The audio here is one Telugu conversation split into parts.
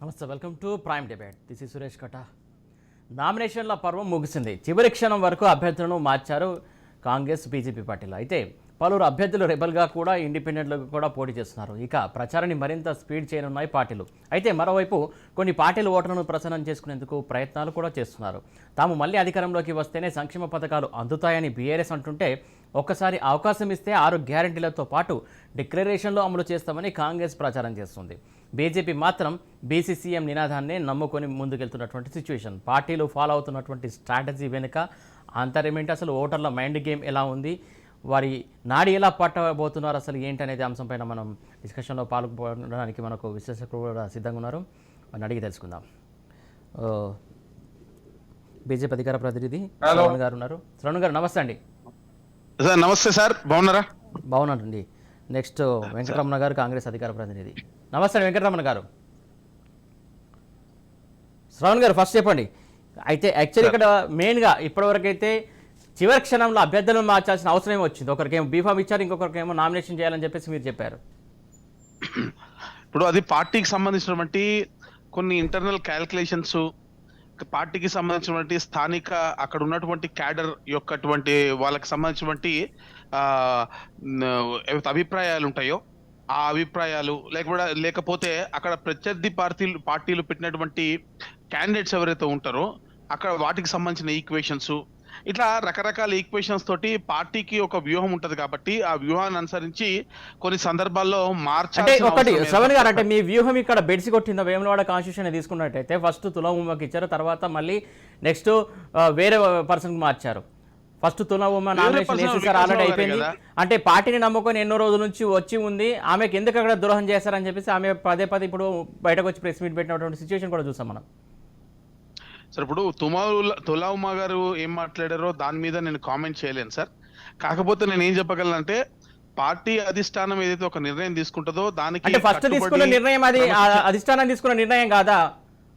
నమస్తే, welcome to prime debate. This is Suresh కట. నామినేషన్ల పర్వం ముగిసింది. చివరి క్షణం వరకు అభ్యర్థులను మార్చారు కాంగ్రెస్ బీజేపీ పార్టీలు. అయితే పలువురు అభ్యర్థులు రెబల్గా కూడా ఇండిపెండెంట్లుగా కూడా పోటీ చేస్తున్నారు. ఇక ప్రచారాన్ని మరింత స్పీడ్ చేయనున్నాయి పార్టీలు. అయితే మరోవైపు కొన్ని పార్టీలు ఓటర్లను ప్రసన్నం చేసుకునేందుకు ప్రయత్నాలు కూడా చేస్తున్నారు. తాము మళ్ళీ అధికారంలోకి వస్తేనే సంక్షేమ పథకాలు అందుతాయని బీఆర్ఎస్ అంటుంటే, ఒక్కసారి అవకాశం ఇస్తే 6 గ్యారంటీలతో పాటు డిక్లరేషన్లో అమలు చేస్తామని కాంగ్రెస్ ప్రచారం చేస్తుంది. బీజేపీ మాత్రం బీసీసీఎం నినాదాన్నే నమ్ముకొని ముందుకెళ్తున్నటువంటి సిచ్యువేషన్. పార్టీలు ఫాలో అవుతున్నటువంటి స్ట్రాటజీ వెనుక అంతర్యమేంటి, అసలు ఓటర్ల మైండ్ గేమ్ ఎలా ఉంది, వారి నాడి ఎలా పట్టబోతున్నారు, అసలు ఏంటి అనేది అంశంపైన మనం డిస్కషన్లో పాల్గొనడానికి మనకు విశ్లేషకులు కూడా సిద్ధంగా ఉన్నారు. అని అడిగి తెలుసుకుందాం. బీజేపీ అధికార ప్రతినిధి శ్రవణ్ గారు ఉన్నారు. శ్రవణ్ గారు నమస్తే అండి. సార్ నమస్తే సార్, బాగున్నారా? బాగున్నానండి. నెక్స్ట్ వెంకటరమణ గారు, కాంగ్రెస్ అధికార ప్రతినిధి. నమస్తే వెంకటరమణ గారు. శ్రవణ్ గారు ఫస్ట్ చెప్పండి. అయితే యాక్చువల్లీ ఇక్కడ మెయిన్గా ఇప్పటివరకు అయితే చివరి క్షణంలో అభ్యర్థులను మార్చాల్సిన అవసరం ఏమో వచ్చింది. ఒకరికేమో బీఫామ్ ఇచ్చారు, ఇంకొకరికేమో నామినేషన్ చేయాలని చెప్పేసి మీరు చెప్పారు. ఇప్పుడు అది పార్టీకి సంబంధించినటువంటి కొన్ని ఇంటర్నల్ క్యాల్కులేషన్స్, పార్టీకి సంబంధించినటువంటి స్థానిక అక్కడ ఉన్నటువంటి క్యాడర్ యొక్కటువంటి వాళ్ళకి సంబంధించినటువంటి అభిప్రాయాలు ఉంటాయో ఆ అభిప్రాయాలు, లేకపోతే అక్కడ ప్రత్యర్థి పార్టీలు పెట్టినటువంటి క్యాండిడేట్స్ ఎవరైతే ఉంటారో అక్కడ వాటికి సంబంధించిన ఈక్వేషన్స్, ఇట్లా రకరకాల ఈక్వేషన్స్ తోటి పార్టీకి ఒక వ్యూహం ఉంటది. కాబట్టి ఆ వ్యూహాన్ని అనుసరించి కొన్ని సందర్భాల్లో ఒకటి శ్రవణ్ గారు, అంటే మీ వ్యూహం ఇక్కడ బెడ్సి కొట్టిందా? వేములవాడ కాన్స్టిట్యూషన్ తీసుకున్నట్టయితే ఫస్ట్ తులా ఉమ్మకి ఇచ్చారు, తర్వాత మళ్ళీ నెక్స్ట్ వేరే పర్సన్ మార్చారు. ఫస్ట్ తులా ఉమ్మ నామినేషన్ వేసేసారు, ఆల్రెడీ అయిపోయింది. అంటే పార్టీని నమ్ముకొని ఎన్నో రోజుల నుంచి వచ్చి ఉంది, ఆమెకు ఎందుకు అక్కడ ద్రోహం చేశారని చెప్పేసి ఆమె పదే ఇప్పుడు బయటకు వచ్చి ప్రెస్ మీట్ పెట్టినటువంటి సిచ్యువేషన్ కూడా చూసాం మనం. సార్ ఇప్పుడు తులా ఉమా గారు ఏం మాట్లాడారో దాని మీద నేను కామెంట్ చేయలేను సార్. కాకపోతే నేను ఏం చెప్పగలనంటే, పార్టీ అధిష్టానం ఏదైతే ఒక నిర్ణయం తీసుకుంటుందో దానికి ఫస్ట్ తీసుకున్న నిర్ణయం అది అధిష్టానం తీసుకున్న నిర్ణయం కాదా?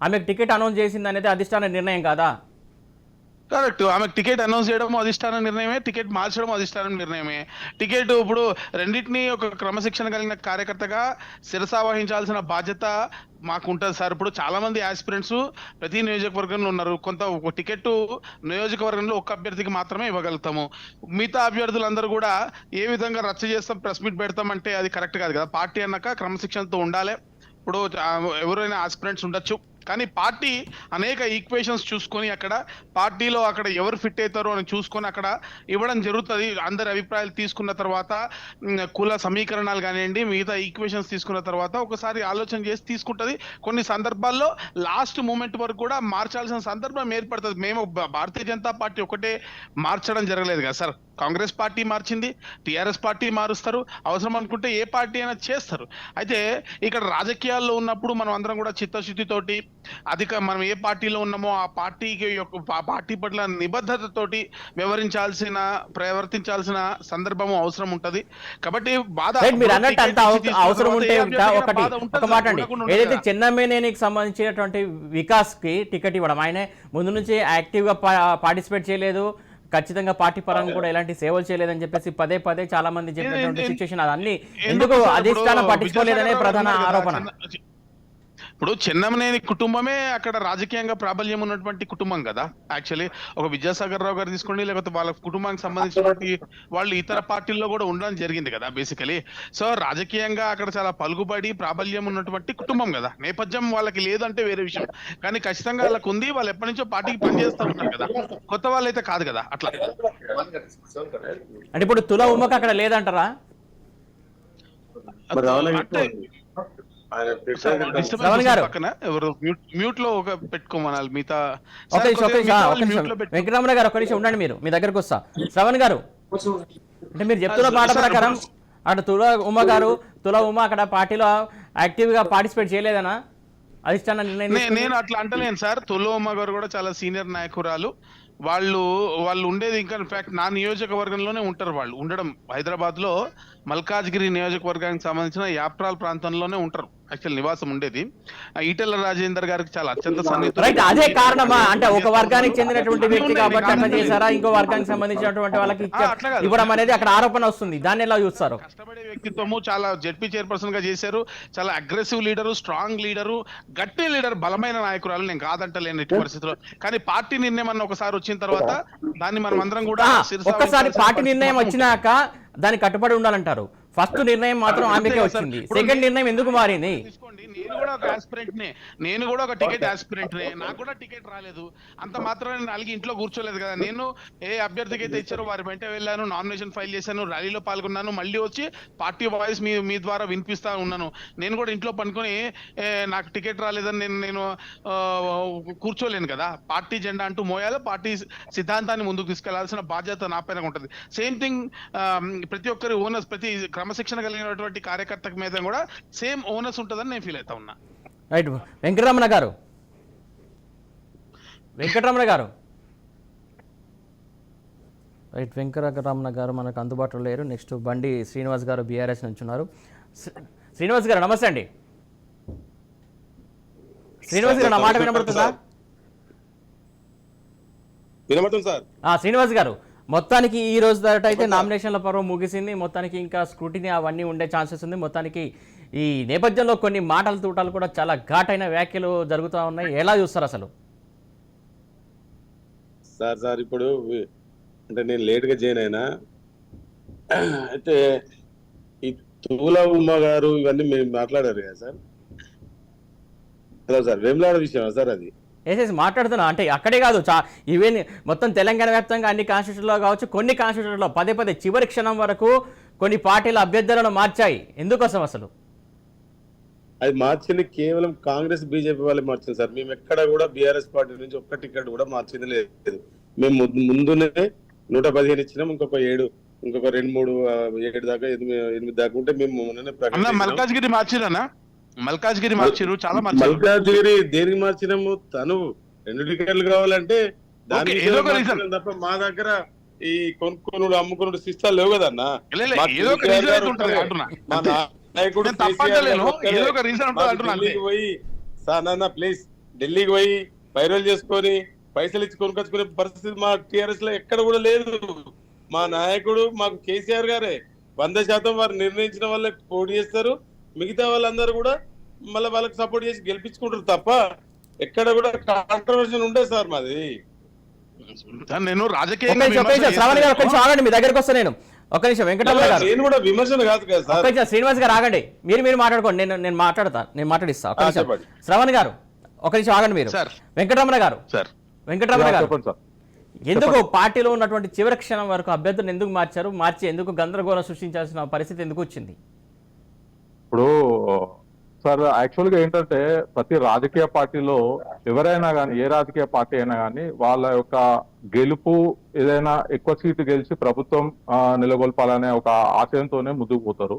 ఆమెకు టికెట్ అనౌన్స్ చేసింది అనేది అధిష్టాన నిర్ణయం కాదా? కరెక్ట్. ఆమెకు టికెట్ అనౌన్స్ చేయడం అధిష్టాన నిర్ణయమే, టికెట్ మార్చడం అధిష్టానం నిర్ణయమే. టికెట్ ఇప్పుడు రెండింటినీ ఒక క్రమశిక్షణ కలిగిన కార్యకర్తగా శిరసావహించాల్సిన బాధ్యత మాకు ఉంటుంది సార్. ఇప్పుడు చాలా మంది ఆస్పిరెంట్స్ ప్రతి నియోజకవర్గంలో ఉన్నారు. కొంత ఒక టికెట్ నియోజకవర్గంలో ఒక అభ్యర్థికి మాత్రమే ఇవ్వగలుగుతాము. మిగతా అభ్యర్థులందరూ కూడా ఏ విధంగా రచ్చ చేస్తాం, ప్రెస్ మీట్ పెడతాం అంటే అది కరెక్ట్ కాదు కదా. పార్టీ అన్నాక క్రమశిక్షణతో ఉండాలి. ఇప్పుడు ఎవరైనా ఆస్పిరెంట్స్ ఉండొచ్చు, కానీ పార్టీ అనేక ఈక్వేషన్స్ చూసుకొని అక్కడ పార్టీలో అక్కడ ఎవరు ఫిట్ అవుతారో అని చూసుకొని అక్కడ ఇవ్వడం జరుగుతుంది. అందరి అభిప్రాయాలు తీసుకున్న తర్వాత, కుల సమీకరణాలు కానివ్వండి, మిగతా ఈక్వేషన్స్ తీసుకున్న తర్వాత ఒకసారి ఆలోచన చేసి తీసుకుంటుంది. కొన్ని సందర్భాల్లో లాస్ట్ మూమెంట్ వరకు కూడా మార్చాల్సిన సందర్భం ఏర్పడుతుంది. మేము భారతీయ జనతా పార్టీ ఒకటే మార్చడం జరగలేదు కదా సార్. కాంగ్రెస్ పార్టీ మార్చింది, టీఆర్ఎస్ పార్టీ మారుస్తారు, అవసరం అనుకుంటే ఏ పార్టీ అయినా చేస్తారు. అయితే ఇక్కడ రాజకీయాల్లో ఉన్నప్పుడు మనం అందరం కూడా చిత్తశుద్ధితోటి మనం ఏ పార్టీలో ఉన్నామో ఆ పార్టీ పట్ల నిబద్ధతతోటి ప్రవర్తించాల్సిన సందర్భము అవసరం ఉంటది. కాబట్టి అవసరం ఉంటే ఒక మాట అండి, ఏదైతే చెన్నమేనేనికి సంబంధించినటువంటి వికాస్ కి టికెట్ ఇవ్వడం, ఆయన ముందు నుంచి యాక్టివ్ గా పార్టిసిపేట్ చేయలేదు, ఖచ్చితంగా పార్టీ పరంగా కూడా ఎలాంటి సేవలు చేయలేదని చెప్పేసి పదే చాలా మంది చెప్పినటువంటి సిచ్యువేషన్, అదన్నీ ఎందుకు అధిష్టానం పట్టించుకోలేదనే ప్రధాన ఆరోపణ. ఇప్పుడు చెన్నమనేని కుటుంబమే అక్కడ రాజకీయంగా ప్రాబల్యం ఉన్నటువంటి కుటుంబం కదా. యాక్చువల్లీ ఒక విద్యాసాగర్ రావు గారు తీసుకోండి, లేకపోతే వాళ్ళ కుటుంబానికి సంబంధించినటువంటి వాళ్ళు ఇతర పార్టీల్లో కూడా ఉండడం జరిగింది కదా బేసికలీ. సో రాజకీయంగా అక్కడ చాలా పలుకుబడి ప్రాబల్యం ఉన్నటువంటి కుటుంబం కదా. నేపథ్యం వాళ్ళకి లేదంటే వేరే విషయం, కానీ ఖచ్చితంగా వాళ్ళకు ఉంది. వాళ్ళు ఎప్పటి నుంచో పార్టీకి పనిచేస్తూ ఉంటారు కదా, కొత్త వాళ్ళు అయితే కాదు కదా. అట్లా అంటే ఇప్పుడు తులా ఉమ్మకి అక్కడ లేదంటారా? మ్యూట్ లో ఒక పెట్టుకోమనాలి మిగతా. వెంకటరమణ గారు ఒక నిమిషం ఉండండి, మీరు మీ దగ్గరకు వస్తా. శ్రవణ్ గారు, అంటే మీరు చెప్తున్న మాట ప్రకారం అటు తులా ఉమ్మ అక్కడ పార్టీలో యాక్టివ్ గా పార్టిసిపేట్ చేయలేదనా అధిష్టాన నిర్ణయం? నేను అట్లా అంటలేను సార్. తులా ఉమ్మ గారు కూడా చాలా సీనియర్ నాయకురాలు. వాళ్ళు ఉండేది ఇంకా ఇన్ఫాక్ట్ నా నియోజకవర్గంలోనే ఉంటారు. వాళ్ళు ఉండడం హైదరాబాద్ లో మల్కాజ్గిరి నియోజకవర్గానికి సంబంధించిన యాప్రాల్ ప్రాంతంలోనే ఉంటారు. యాక్చువల్ నివాసం ఉండేది. ఈటెల రాజేందర్ గారికి చాలా అత్యంత సన్నిహితుడు. రైట్, అదే కారణమా? అంటే ఒక వర్గానికి చెందినటువంటి వ్యక్తి కాబట్టి అట్లా చేశారా, ఇంకో వర్గానికి సంబంధించినటువంటి వాళ్ళకి ఇవ్వడం అనేది అక్కడ ఆరోపణ వస్తుంది, దాన్ని ఎలా చూస్తారు? కష్టపడే వ్యక్తిత్వము, చాలా జెడ్పీ చైర్పర్సన్ గా చేశారు, చాలా అగ్రెసివ్ లీడరు, స్ట్రాంగ్ లీడరు, గట్టి లీడర్, బలమైన నాయకురాలు, నేను కాదంటలేను ఎట్టి పరిస్థితిలో. కానీ పార్టీ నిర్ణయం అన్న ఒకసారి వచ్చిన తర్వాత దాన్ని మనం అందరం కూడా ఒక్కసారి పార్టీ నిర్ణయం వచ్చినాక దానికి కట్టుబడి ఉండాలంటారు. ఫస్ట్ నిర్ణయం మాత్రం ఆమెకే వచ్చింది, సెకండ్ నిర్ణయం ఎందుకు మారింది? తీసుకోండి, నేను కూడా ఒక ఆస్పిరెంట్ నే, నేను కూడా ఒక టికెట్ ఆస్పిరెంట్ నే, నాకు కూడా టికెట్ రాలేదు. అంత మాత్రం నేను అలిగి ఇంట్లో కూర్చోలేదు కదా. నేను ఏ అభ్యర్థికి అయితే ఇచ్చారో వారి వెంట వెళ్ళాను, నామినేషన్ ఫైల్ చేశాను, ర్యాలీలో పాల్గొన్నాను, మళ్ళీ వచ్చి పార్టీ వాయిస్ మీ ద్వారా వినిపిస్తా ఉన్నాను. నేను కూడా ఇంట్లో పనుకొని నాకు టికెట్ రాలేదని నేను కూర్చోలేను కదా. పార్టీ జెండా అంటూ మోయాలి, పార్టీ సిద్ధాంతాన్ని ముందుకు తీసుకెళ్లాల్సిన బాధ్యత నా పైన ఉంటుంది. సేమ్ థింగ్ ప్రతి ఒక్కరి ఓనర్స్, ప్రతి క్రమశిక్షణ కలిగినటువంటి కార్యకర్త మీద కూడా సేమ్ ఓనర్స్ ఉంటుందని నేను ఫీల్ అవుతా ఉన్నా. రైట్, వెంకటరమణ గారు రైట్, వెంకటరమణ గారు మనకు అందుబాటులో లేరు. నెక్స్ట్ బండి శ్రీనివాస్ గారు బీఆర్ఎస్ నుంచి ఉన్నారు. శ్రీనివాస్ గారు నమస్తే అండి. శ్రీనివాస్ గారు నా మాట వినబడుతుందా? వినబడుతుంది సార్. శ్రీనివాస్ గారు, మొత్తానికి ఈ రోజు దాట అయితే నామినేషన్ల పర్వం ముగిసింది. మొత్తానికి ఇంకా స్క్రూటినీ అవన్నీ ఉండే ఛాన్సెస్ ఉంది. మొత్తానికి ఈ నేపథ్యంలో కొన్ని మాటల తూటాలు కూడా చాలా ఘాటైన వ్యాఖ్యలు జరుగుతూ ఉన్నాయి. ఎలా చూస్తారు అసలు? సార్ ఇప్పుడు అంటే నేను లేట్గా జాయిన్ అయినా, అయితే ఈ తూల ఉమ్మ గారు ఇవన్నీ మీరు మాట్లాడారు కదా సార్. హలో సార్, వేములాడ విషయం సార్ అది వేసేసి మాట్లాడుతున్నా అంటే అక్కడే కాదు, ఈవెన్ మొత్తం తెలంగాణ వ్యాప్తంగా అన్ని కాన్స్టిట్యూషన్లో కావచ్చు, కొన్ని కాన్స్టిట్యూషన్లో పదే చివరి క్షణం వరకు కొన్ని పార్టీల అభ్యర్థులను మార్చాయి. ఎందుకోసం అసలు? అది మార్చింది కేవలం కాంగ్రెస్ బీజేపీ వాళ్ళే మార్చింది సార్. మేము ఎక్కడ కూడా బీఆర్ఎస్ పార్టీ నుంచి ఒక్క టికెట్ కూడా మార్చింది లేదు. మేము ముందునే 115 ఇచ్చినాం, ఇంకొక 2 దాకా 8 దాకా ఉంటే మేము మల్కాజ్గిరి మార్చిరానా? మల్కాజ్గిరి మార్చిరు, చాలా మల్కాజ్గిరి దేనికి మార్చినాము? తను 2 టికెట్లు కావాలంటే దానికి తప్ప మా దగ్గర ఈ కొనుక్కొనుడు అమ్ముకున్నాడు సిస్టాలు లేవు కదన్నా. పోయి సార్ ప్లీజ్ ఢిల్లీకి పోయి పైరోలు చేసుకొని పైసలు ఇచ్చి కొనుకొచ్చుకునే పరిస్థితి మా టిఆర్ఎస్ లో ఎక్కడ కూడా లేదు. మా నాయకుడు మాకు కేసీఆర్ గారే 100% వారు నిర్ణయించిన వాళ్ళకి పోటీ చేస్తారు, మిగతా వాళ్ళందరూ కూడా మళ్ళీ వాళ్ళకి సపోర్ట్ చేసి గెలిపించుకుంటారు తప్ప ఎక్కడ కూడా కాంట్రవర్షన్ ఉండే సార్ మాది. నేను రాజకీయ మీ దగ్గరకు వస్తా నేను. ఒక్క నిమిషం వెంకటరమణ గారు, నేను కూడా విమర్శన కాదు కదా సార్. శ్రీనివాస్ గారు ఆగండి, మీరు మాట్లాడుకోండి, నేను మాట్లాడిస్తా. శ్రవణ్ గారు ఒక నిమిషం ఆగండి మీరు. వెంకటరమణ గారు ఎందుకు పార్టీలో ఉన్నటువంటి చివరి క్షణం వరకు అభ్యర్థులను ఎందుకు మార్చి ఎందుకు గందరగోళం సృష్టించాల్సిన పరిస్థితి ఎందుకు వచ్చింది? ఇప్పుడు సార్ యాక్చువల్గా ఏంటంటే ప్రతి రాజకీయ పార్టీలో ఎవరైనా కానీ, ఏ రాజకీయ పార్టీ అయినా కానీ వాళ్ళ యొక్క గెలుపు, ఏదైనా ఎక్కువ సీట్లు గెలిచి ప్రభుత్వం నెలకొల్పాలనే ఒక ఆశయంతోనే ముందుకు పోతారు.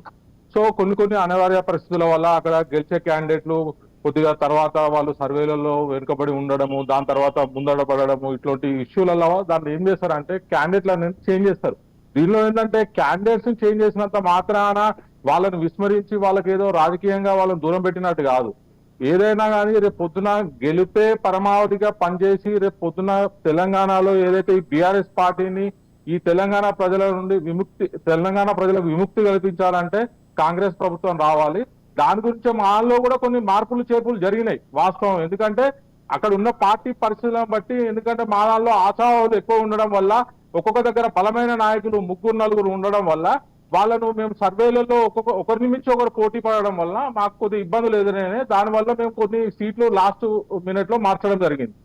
సో కొన్ని అనివార్య పరిస్థితుల వల్ల అక్కడ గెలిచే క్యాండిడేట్లు కొద్దిగా తర్వాత వాళ్ళు సర్వేలలో వెనుకబడి ఉండడము, దాని తర్వాత ముందడ పడడము, ఇట్లాంటి ఇష్యూలలో దాన్ని ఏం చేస్తారంటే క్యాండిడేట్లను చేంజ్ చేస్తారు. దీనిలో ఏంటంటే క్యాండిడేట్స్ చేంజ్ చేసినంత మాత్రాన వాళ్ళని విస్మరించి వాళ్ళకి ఏదో రాజకీయంగా వాళ్ళని దూరం పెట్టినట్టు కాదు. ఏదైనా కానీ రేపు పొద్దున గెలిపే పరమావధిగా పనిచేసి రేపు పొద్దున తెలంగాణలో ఏదైతే ఈ బీఆర్ఎస్ పార్టీని ఈ తెలంగాణ ప్రజలకు విముక్తి కల్పించాలంటే కాంగ్రెస్ ప్రభుత్వం రావాలి. దాని గురించి మాలో కూడా కొన్ని మార్పులు చేర్పులు జరిగినాయి వాస్తవం. ఎందుకంటే అక్కడ ఉన్న పార్టీ పరిస్థితులను బట్టి, ఎందుకంటే మా దానిలో ఆశావాదులు ఎక్కువ ఉండడం వల్ల, ఒక్కొక్క దగ్గర బలమైన నాయకులు 3-4 ఉండడం వల్ల వాళ్ళను మేము సర్వేలలో ఒకరి నుంచి ఒకరు పోటీ పడడం వల్ల మాకు కొద్ది ఇబ్బందులు ఎదురైనాయి. దానివల్ల మేము కొన్ని సీట్లు లాస్ట్ మినిట్ లో మార్చడం జరిగింది.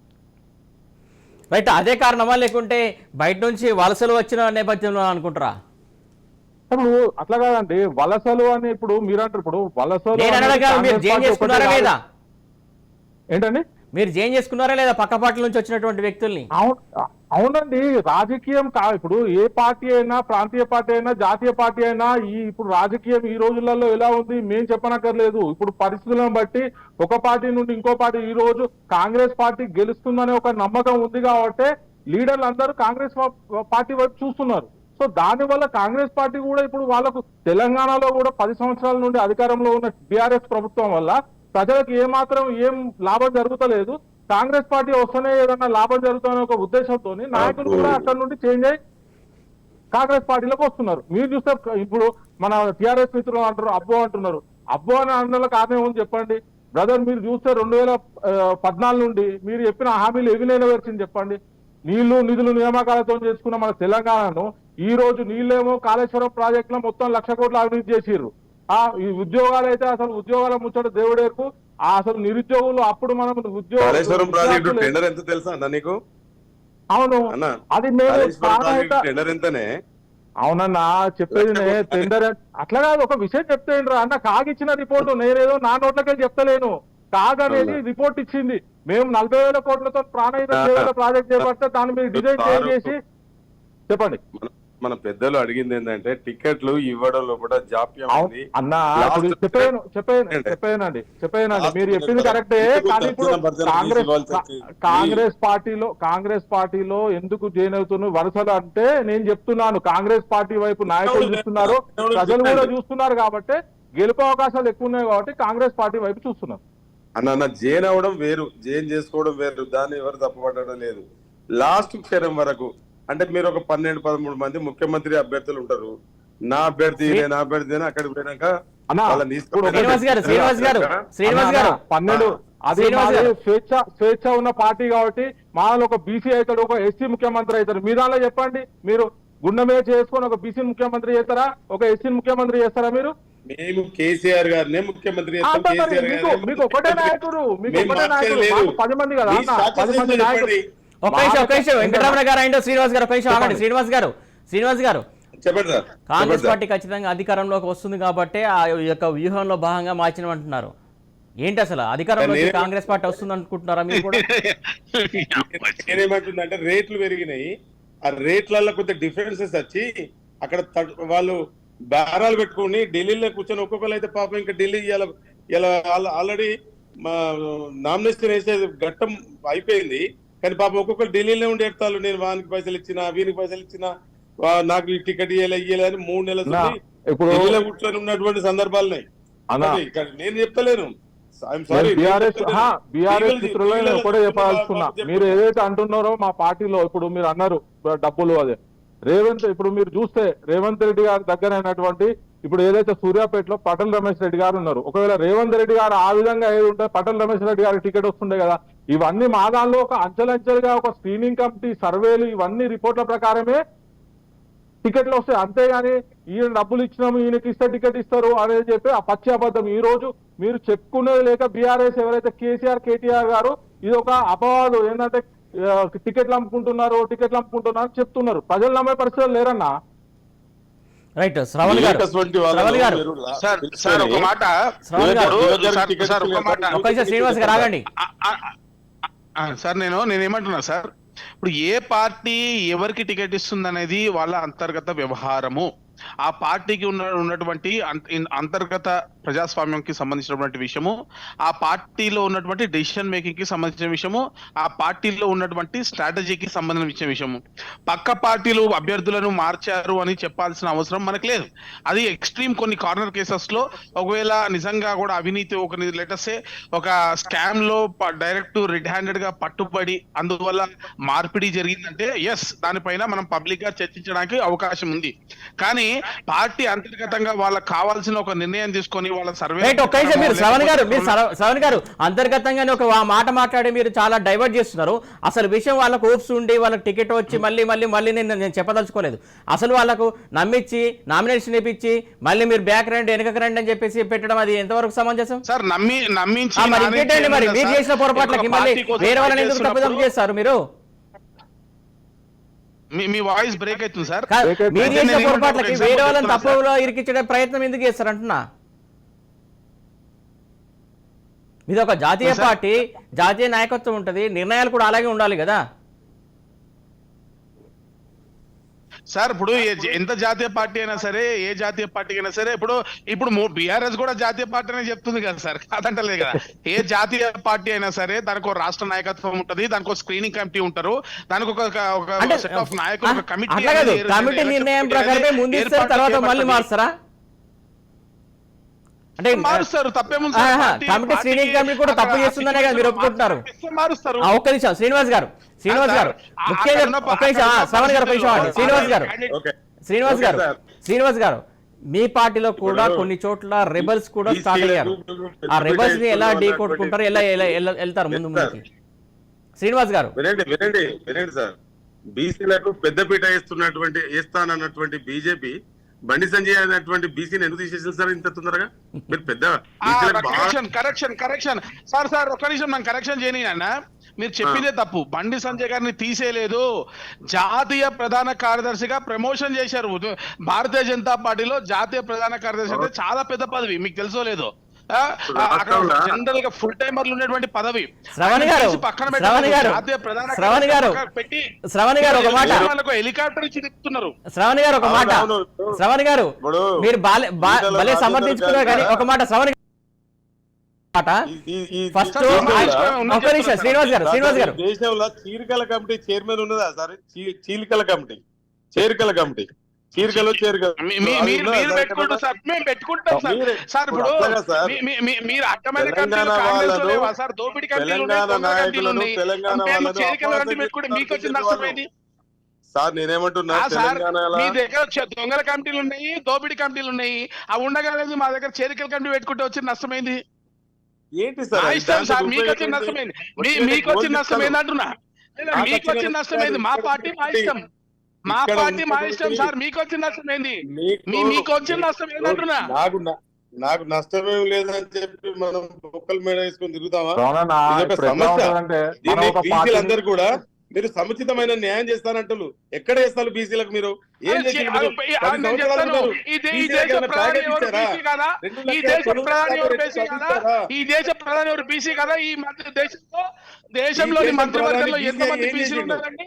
రైట్, అదే కారణమా లేకుంటే బయట నుంచి వలసలు వచ్చిన నేపథ్యంలో అనుకుంటారా? ఇప్పుడు అట్లా కాదండి, వలసలు అని ఇప్పుడు మీరు అంటారు. ఇప్పుడు వలసలు ఏంటండి, మీరు జైన్ చేసుకున్నారా లేదా పక్క పార్టీల నుంచి వచ్చినటువంటి వ్యక్తుల్ని? అవునండి, రాజకీయం ఇప్పుడు ఏ పార్టీ అయినా, ప్రాంతీయ పార్టీ అయినా, జాతీయ పార్టీ అయినా, ఇప్పుడు రాజకీయం ఈ రోజులలో ఎలా ఉంది మేము చెప్పనక్కర్లేదు. ఇప్పుడు పరిస్థితులను బట్టి ఒక పార్టీ నుండి ఇంకో పార్టీ, ఈ రోజు కాంగ్రెస్ పార్టీ గెలుస్తుందనే ఒక నమ్మకం ఉంది కాబట్టి లీడర్లు అందరూ కాంగ్రెస్ పార్టీ వైపు చూస్తున్నారు. సో దానివల్ల కాంగ్రెస్ పార్టీ కూడా ఇప్పుడు వాళ్ళకు తెలంగాణలో కూడా 10 సంవత్సరాల నుండి అధికారంలో ఉన్న బీఆర్ఎస్ ప్రభుత్వం వల్ల ప్రజలకు ఏం లాభం జరుగుతలేదు. కాంగ్రెస్ పార్టీ వస్తేనే ఏదన్నా లాభం జరుగుతుందనే ఒక ఉద్దేశంతో నాయకులు కూడా అక్కడ నుండి చేంజ్ అయ్యి కాంగ్రెస్ పార్టీలోకి వస్తున్నారు. మీరు చూస్తే ఇప్పుడు మన టిఆర్ఎస్ మిత్రులు అంటారు అబ్బో అంటున్నారు. అబ్బో అని అనడంలో కారణం ఏముంది చెప్పండి బ్రదర్. మీరు చూస్తే 2014 నుండి మీరు చెప్పిన హామీలు ఏవి నెరవేర్చింది చెప్పండి. నీళ్లు నిధులు నియామకాలతో చేసుకున్న మన తెలంగాణను ఈ రోజు నీళ్ళేమో కాళేశ్వరం ప్రాజెక్టులో మొత్తం 1,00,000 కోట్లు అభివృద్ధి చేసిర్రు. ఈ ఉద్యోగాలు అయితే అసలు ఉద్యోగాల ముచ్చట దేవుడేకు. అసలు నిరుద్యోగులు అప్పుడు మనం కాళేశ్వరం ప్రాజెక్టు టెండర్ ఎంత తెలుసా అన్న నీకు? అవును అది టెండర్ ఎంతనే? అవునన్నా చెప్పేది టెండర్ అట్లా కాదు. ఒక విషయం చెప్తేండ్రా అన్న, కాగిచ్చిన రిపోర్టు నేనేదో నా నోట్లకే చెప్తలేను. కాగ్ అనేది రిపోర్ట్ ఇచ్చింది. మేము 40,000 కోట్లతో ప్రాణహిత సేవల ప్రాజెక్ట్ చేపడితే దాన్ని మీరు డిజైన్ చేంజ్ చేసి చెప్పండి. మన పెద్దలు అడిగింది ఏంటంటే టికెట్లు ఇవ్వడంలో కూడా జాప్యం ఉంది అన్న. చెప్పానండి మీరు చెప్పింది కరెక్టే. కానీ ఇప్పుడు కాంగ్రెస్ పార్టీలో ఎందుకు జాయిన్ అవుతున్నారు వరుసలు అంటే నేను చెప్తున్నాను, కాంగ్రెస్ పార్టీ వైపు నాయకులు చూస్తున్నారు, ప్రజలు కూడా చూస్తున్నారు. కాబట్టి గెలుపు అవకాశాలు ఎక్కువ ఉన్నాయి కాబట్టి కాంగ్రెస్ పార్టీ వైపు చూస్తున్నారు. అన్న జైన్ అవడం వేరు, జైన్ చేసుకోవడం వేరు. దాన్ని ఎవరు తప్పుపట్టడం లేదు. లాస్ట్ క్షణం వరకు అంటే మీరు ఒక 12-13 మంది ముఖ్యమంత్రి అభ్యర్థులు ఉంటారు. నా అభ్యర్థి నేను అభ్యర్థి అని అక్కడికి పోయినాక స్వేచ్ఛ ఉన్న పార్టీ కాబట్టి మాలో ఒక బీసీ అవుతాడు, ఒక ఎస్సీ ముఖ్యమంత్రి అవుతారు. మీ దానిలో చెప్పండి, మీరు గుండెమే చేసుకొని ఒక బీసీ ముఖ్యమంత్రి చేస్తారా, ఒక ఎస్సీ ముఖ్యమంత్రి చేస్తారా? మీరు మేము కేసీఆర్ గారినే ముఖ్యమంత్రి మీకు ఒకటే నాయకుడు, మీకు ఒకటే నాయకుడు, 10 మంది కదా, 10 మంది నాయకుడు. వెంకటరమణ గారు అండ్ శ్రీనివాస్ గారు శ్రీనివాస్ గారు చెప్పండి సార్. కాంగ్రెస్ పార్టీ ఖచ్చితంగా అధికారంలోకి వస్తుంది కాబట్టి ఆ యొక్క వ్యూహంలో భాగంగా మార్చినమంటున్నారు. ఏంటి అసలు అధికారంలో కాంగ్రెస్ పార్టీ వస్తుంది అనుకుంటున్నారా మీరు కూడా? నేనేమంటుందంటే రేట్లు పెరిగినాయి. ఆ రేట్లలో కొంత డిఫరెన్సెస్ వచ్చి అక్కడ వాళ్ళు బేరాలు పెట్టుకుని ఢిల్లీలో కూర్చొని ఒక్కొక్కరు అయితే పాపం ఇంకా ఢిల్లీ ఇలా ఆల్రెడీ నామినేషన్ వేసే ఘట్టం అయిపోయింది. కానీ పాపం ఒక్కొక్కరు ఢిల్లీలో ఉండి ఎడతారు, నేను వానికి పైసలు ఇచ్చినా వీనికి పైసలు ఇచ్చినా నాకు ఈ టికెట్ ఇయ్యలే అని 3 నెలలు ఢిల్లీలో కూర్చొని ఉన్నటువంటి సందర్భాలు ఉన్నాయి. నేను చెప్తలేను, బీఆర్ఎస్ మిత్రులు కూడా చెప్పాల్సుకున్నా. మీరు ఏదైతే అంటున్నారో మా పార్టీలో ఇప్పుడు మీరు అన్నారు డబ్బులు అదే ఇప్పుడు మీరు చూస్తే రేవంత్ రెడ్డి గారి దగ్గర అయినటువంటి ఇప్పుడు ఏదైతే సూర్యాపేటలో పటల్ రమేష్ రెడ్డి గారు ఉన్నారు. ఒకవేళ రేవంత్ రెడ్డి గారు ఆ విధంగా ఏది ఉంటే పటల్ రమేష్ రెడ్డి గారికి టికెట్ వస్తుండే కదా. ఇవన్నీ మా దానిలో ఒక అంచెలంచెలుగా ఒక స్క్రీనింగ్ కమిటీ సర్వేలు ఇవన్నీ రిపోర్ట్ల ప్రకారమే టికెట్లు వస్తాయి. అంతేగాని ఈయన డబ్బులు ఇచ్చినాము ఈయనకి ఇస్తే టికెట్ ఇస్తారు అనేది చెప్పి ఆ పచ్చి అబద్ధం. ఈ రోజు మీరు చెప్పుకునేది లేక బీఆర్ఎస్ ఎవరైతే కేటీఆర్ గారు ఇది ఒక అపవాదు ఏంటంటే టికెట్లు అమ్ముకుంటున్నారు చెప్తున్నారు. ప్రజలు నమ్మే పరిస్థితులు లేరన్నా. రైట్ శ్రవణ్ గారు శ్రీనివాస్ గారు ఆగండి సార్. నేనేమంటున్నా సార్, ఇప్పుడు ఏ పార్టీ ఎవరికి టికెట్ ఇస్తుంది అనేది వాళ్ళ అంతర్గత వ్యవహారము. ఆ పార్టీకి ఉన్నటువంటి అంతర్గత ప్రజాస్వామ్యంకి సంబంధించినటువంటి విషయము, ఆ పార్టీలో ఉన్నటువంటి డెసిషన్ మేకింగ్ కి సంబంధించిన విషయము, ఆ పార్టీలో ఉన్నటువంటి స్ట్రాటజీకి సంబంధించిన విషయము. పక్క పార్టీలు అభ్యర్థులను మార్చారు అని చెప్పాల్సిన అవసరం మనకు లేదు. అది ఎక్స్ట్రీమ్ కొన్ని కార్నర్ కేసెస్ లో ఒకవేళ నిజంగా కూడా అవినీతి ఒక లెటర్సే ఒక స్కామ్ లో డైరెక్ట్ రెడ్ హ్యాండెడ్ గా పట్టుబడి అందువల్ల మార్పిడి జరిగిందంటే ఎస్, దానిపైన మనం పబ్లిక్ గా చర్చించడానికి అవకాశం ఉంది. కానీ పార్టీ అంతర్గతంగా వాళ్ళకి కావాల్సిన ఒక నిర్ణయం తీసుకొని వాళ్ళ సర్వే శ్రవణ్ గారు అంతర్గతంగానే ఒక మాట మాట్లాడి మీరు చాలా డైవర్ట్ చేస్తున్నారు. అసలు విషయం వాళ్ళకు హోప్స్ ఉండి వాళ్ళకి టికెట్ వచ్చి మళ్ళీ నేను చెప్పదలుచుకోలేదు. అసలు వాళ్ళకు నమ్మించి నామినేషన్ ఇప్పించి మళ్ళీ మీరు బ్యాక్ రండి వెనక రండి అని చెప్పేసి పెట్టడం అది ఎంతవరకు సమంజసం? సార్ నమ్మించి మరి మీరు చేసిన పొరపాట్లకి మళ్ళీ వేరే వాళ్ళని ఎందుకు తప్పిదం చేస్తారు? మీరు మీ వాయిస్ బ్రేక్ అవుతుంది సార్. మీరు చేసిన పొరపాట్లకి వేరే వాళ్ళని తప్పులో ఇరికించే ప్రయత్నం ఎందుకు చేస్తారు అంటున్నా. మీది ఒక జాతీయ పార్టీ, జాతీయ నాయకత్వం ఉంటది, నిర్ణయాలు కూడా అలాగే ఉండాలి కదా. సార్ ఇప్పుడు ఎంత జాతీయ పార్టీ అయినా సరే, ఏ జాతీయ పార్టీ అయినా సరే, ఇప్పుడు బీఆర్ఎస్ కూడా జాతీయ పార్టీ అనే చెప్తుంది కదా సార్, కాదంటలేదు కదా. ఏ జాతీయ పార్టీ అయినా సరే దానికి ఒక రాష్ట్ర నాయకత్వం ఉంటది, దానికి ఒక స్క్రీనింగ్ కమిటీ ఉంటారు, దానికి ఒక సెట్ ఆఫ్ నాయకులు, ఒక కమిటీ నిర్ణయం ప్రకారమే ముందు ఇస్తారు, తర్వాత మళ్ళీ మారుస్తారా? అంటే మారుస్తారు, తప్పేముంది. కమిటీ స్క్రీనింగ్ కమిటీ కూడా తప్పు చేస్తుందనే కదా మీరు ఒప్పుకుంటున్నారు. మారుస్తారు. ఒక్క నిమిషం శ్రీనివాస్ గారు ముఖ్యంగా ఒక్క నిమిషం శ్రవణ్ గారు, శ్రీనివాస్ గారు మీ పార్టీలో కూడా కొన్ని చోట్ల రెబల్స్ కూడా స్టార్ట్ అయ్యారు. ఆ రెబల్స్ ని ఎలా ఢీ కొట్టుకుంటారు, ఎలా వెళ్తారు ముందుకి? శ్రీనివాస్ గారు వినండి సార్. బీసీలకు పెద్దపీట వేస్తానన్నటువంటి బీజేపీ బండి సంజయ్ అనేటువంటి బీసీని ఎందుకు తీసేసింది సార్ ఇంత తొందరగా? మీరు పెద్ద కరెక్షన్ సార్ ఒక్క నిమిషం నాకు కరెక్షన్ చేయని అన్న, మీరు చెప్పిందే తప్పు. బండి సంజయ్ గారిని తీసేయలేదు, జాతీయ ప్రధాన కార్యదర్శిగా ప్రమోషన్ చేశారు. భారతీయ జనతా పార్టీలో జాతీయ ప్రధాన కార్యదర్శి అంటే చాలా పెద్ద పదవి, మీకు తెలుసో లేదో. జనరల్ గా ఫుల్ టైమర్లు ఉన్నటువంటి పదవి. శ్రవణ్ గారు ఒక మాట, హెలికాప్టర్ ఇచ్చి తిప్పుతున్నారు. శ్రవణ్ గారు మీరు భలే సమర్థించుకున్నారు కానీ ఒక మాట శ్రవణ్ ఫస్ట్ ఒక నిమిషం శ్రీనివాస్ గారు దేశంలో చీరికల కమిటీ చైర్మన్ ఉన్నదా సార్? చీలికల కమిటీ, చేరికల కమిటీ, చీరికలు పెట్టుకుంటాం సార్. ఇప్పుడు మీరు అడ్డమైన దోపిడీ మీకు వచ్చిన నష్టమైంది సార్. నేనేమంటున్నా, మీ దగ్గర దొంగల కమిటీలు ఉన్నాయి, దోపిడీ కమిటీలు ఉన్నాయి, అవి ఉండగలేదు. మా దగ్గర చేరికల కమిటీ పెట్టుకుంటే వచ్చిన నష్టమైంది ఏంటి సార్? ఇష్టం సార్, మీకు వచ్చిన నష్టమైంది, మీకు వచ్చిన నష్టమైంది అంటున్నా. మీకు వచ్చిన నష్టమైంది, మా పార్టీ మా ఇష్టం, మా పార్టీ మా ఇష్టం సార్. మీకు వచ్చిన నష్టం ఏంది? మీకు వచ్చిన నష్టం ఏంటంటున్నా? నాకు నష్టమేం లేదని చెప్పి మనం బొక్కల మీద వేసుకొని తిరుగుతామా? బీసీలందరూ కూడా మీరు సముచితమైన న్యాయం చేస్తానంటారు. ఎక్కడ చేస్తారు బీసీలకు? మీరు ఏం చేశారు? ఈ దేశ ప్రధాని ఎవరు బీసీ కదా? ఈ దేశంలోని మంత్రివర్గంలో ఎంతమంది బీసీలు ఉన్నారండి?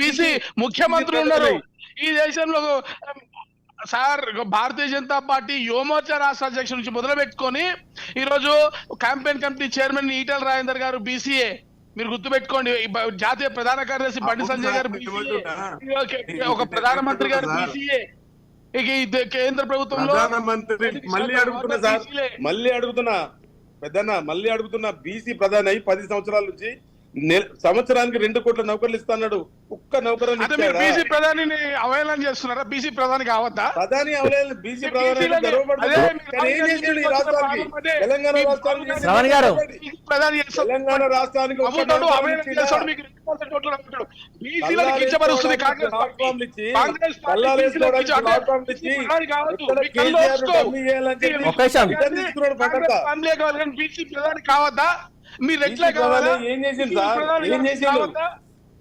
బీసీ ముఖ్యమంత్రులు ఉన్నారు ఈ దేశంలో సార్. భారతీయ జనతా పార్టీ యువమోర్చా రాష్ట్ర అధ్యక్షుల నుంచి మొదలు పెట్టుకొని ఈరోజు campaign committee chairman Etela Rajender గారు బీసీఏ, మీరు గుర్తుపెట్టుకోండి. జాతీయ ప్రధాన కార్యదర్శి బండి సంజయ్ గారు బీసీఏ, ఒక ప్రధానమంత్రి గారు బీసీఏ. కేంద్ర ప్రభుత్వంలో మళ్ళీ అడుగుతున్నా బీసీ ప్రధాని అయి 10 సంవత్సరాల నుంచి సంవత్సరానికి 2 కోట్ల నౌకర్లు ఇస్తాడు. ఒక్క నౌకరు బీసీ ప్రధానిని అవహేళన చేస్తున్నారా? బీసీ ప్రధాని కావద్దా? ప్రధాని అవహేళన, బీసీ ప్రధాని తెలంగాణ రాష్ట్రానికి బీసీ ప్రధాని కావద్దా? మీరు ఎట్లా కావాలి? ఏం చేసింది సార్? ఏం చేసిండు?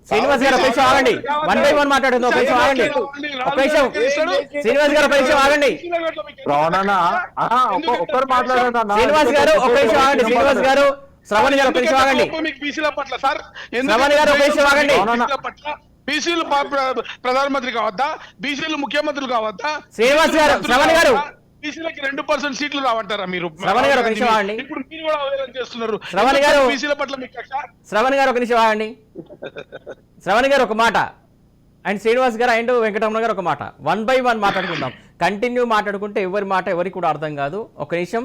శ్రీనివాస్ గారు ఒక నిమిషం ఆగండి, 1 by 1 మాట్లాడుతుంది. ఒక నిమిషం ఆగండి, శ్రీనివాస్ గారు ఒక నిమిషం ఆగండి. ఒక్కరు మాట్లాడండి. శ్రీనివాస్ గారు ఒక నిమిషం ఆగండి. శ్రీనివాస్ గారు, శ్రవణ్ గారు ఒక నిమిషం ఆగండి. బీసీల పట్ల సార్, శ్రవణ్ గారు ఒక నిమిషం ఆగండి. బీసీలు ప్రధానమంత్రి కావద్దా? బీసీలు ముఖ్యమంత్రులు కావద్దా? శ్రీనివాస్ గారు, శ్రవణ్ గారు, బీసీలకి 2% సీట్లు రావంటారా మీరు? శ్రవణ్ గారు ఒక నిమిషం ఆగండి. ఇప్పుడు మీరు కూడా అవహేళన చేస్తున్నారు. శ్రవణ్ గారు, బీసీల పట్ల మీకు శ్రవణ్ గారు ఒక నిమిషం ఆగండి. శ్రవణ్ గారు ఒక మాట, అండ్ శ్రీనివాస్ గారు అండ్ వెంకటరమణ గారు ఒక మాట. 1 by 1 మాట్లాడుకుందాం. కంటిన్యూ మాట్లాడుకుంటే ఎవరి మాట ఎవరికి కూడా అర్థం కాదు. ఒక నిమిషం.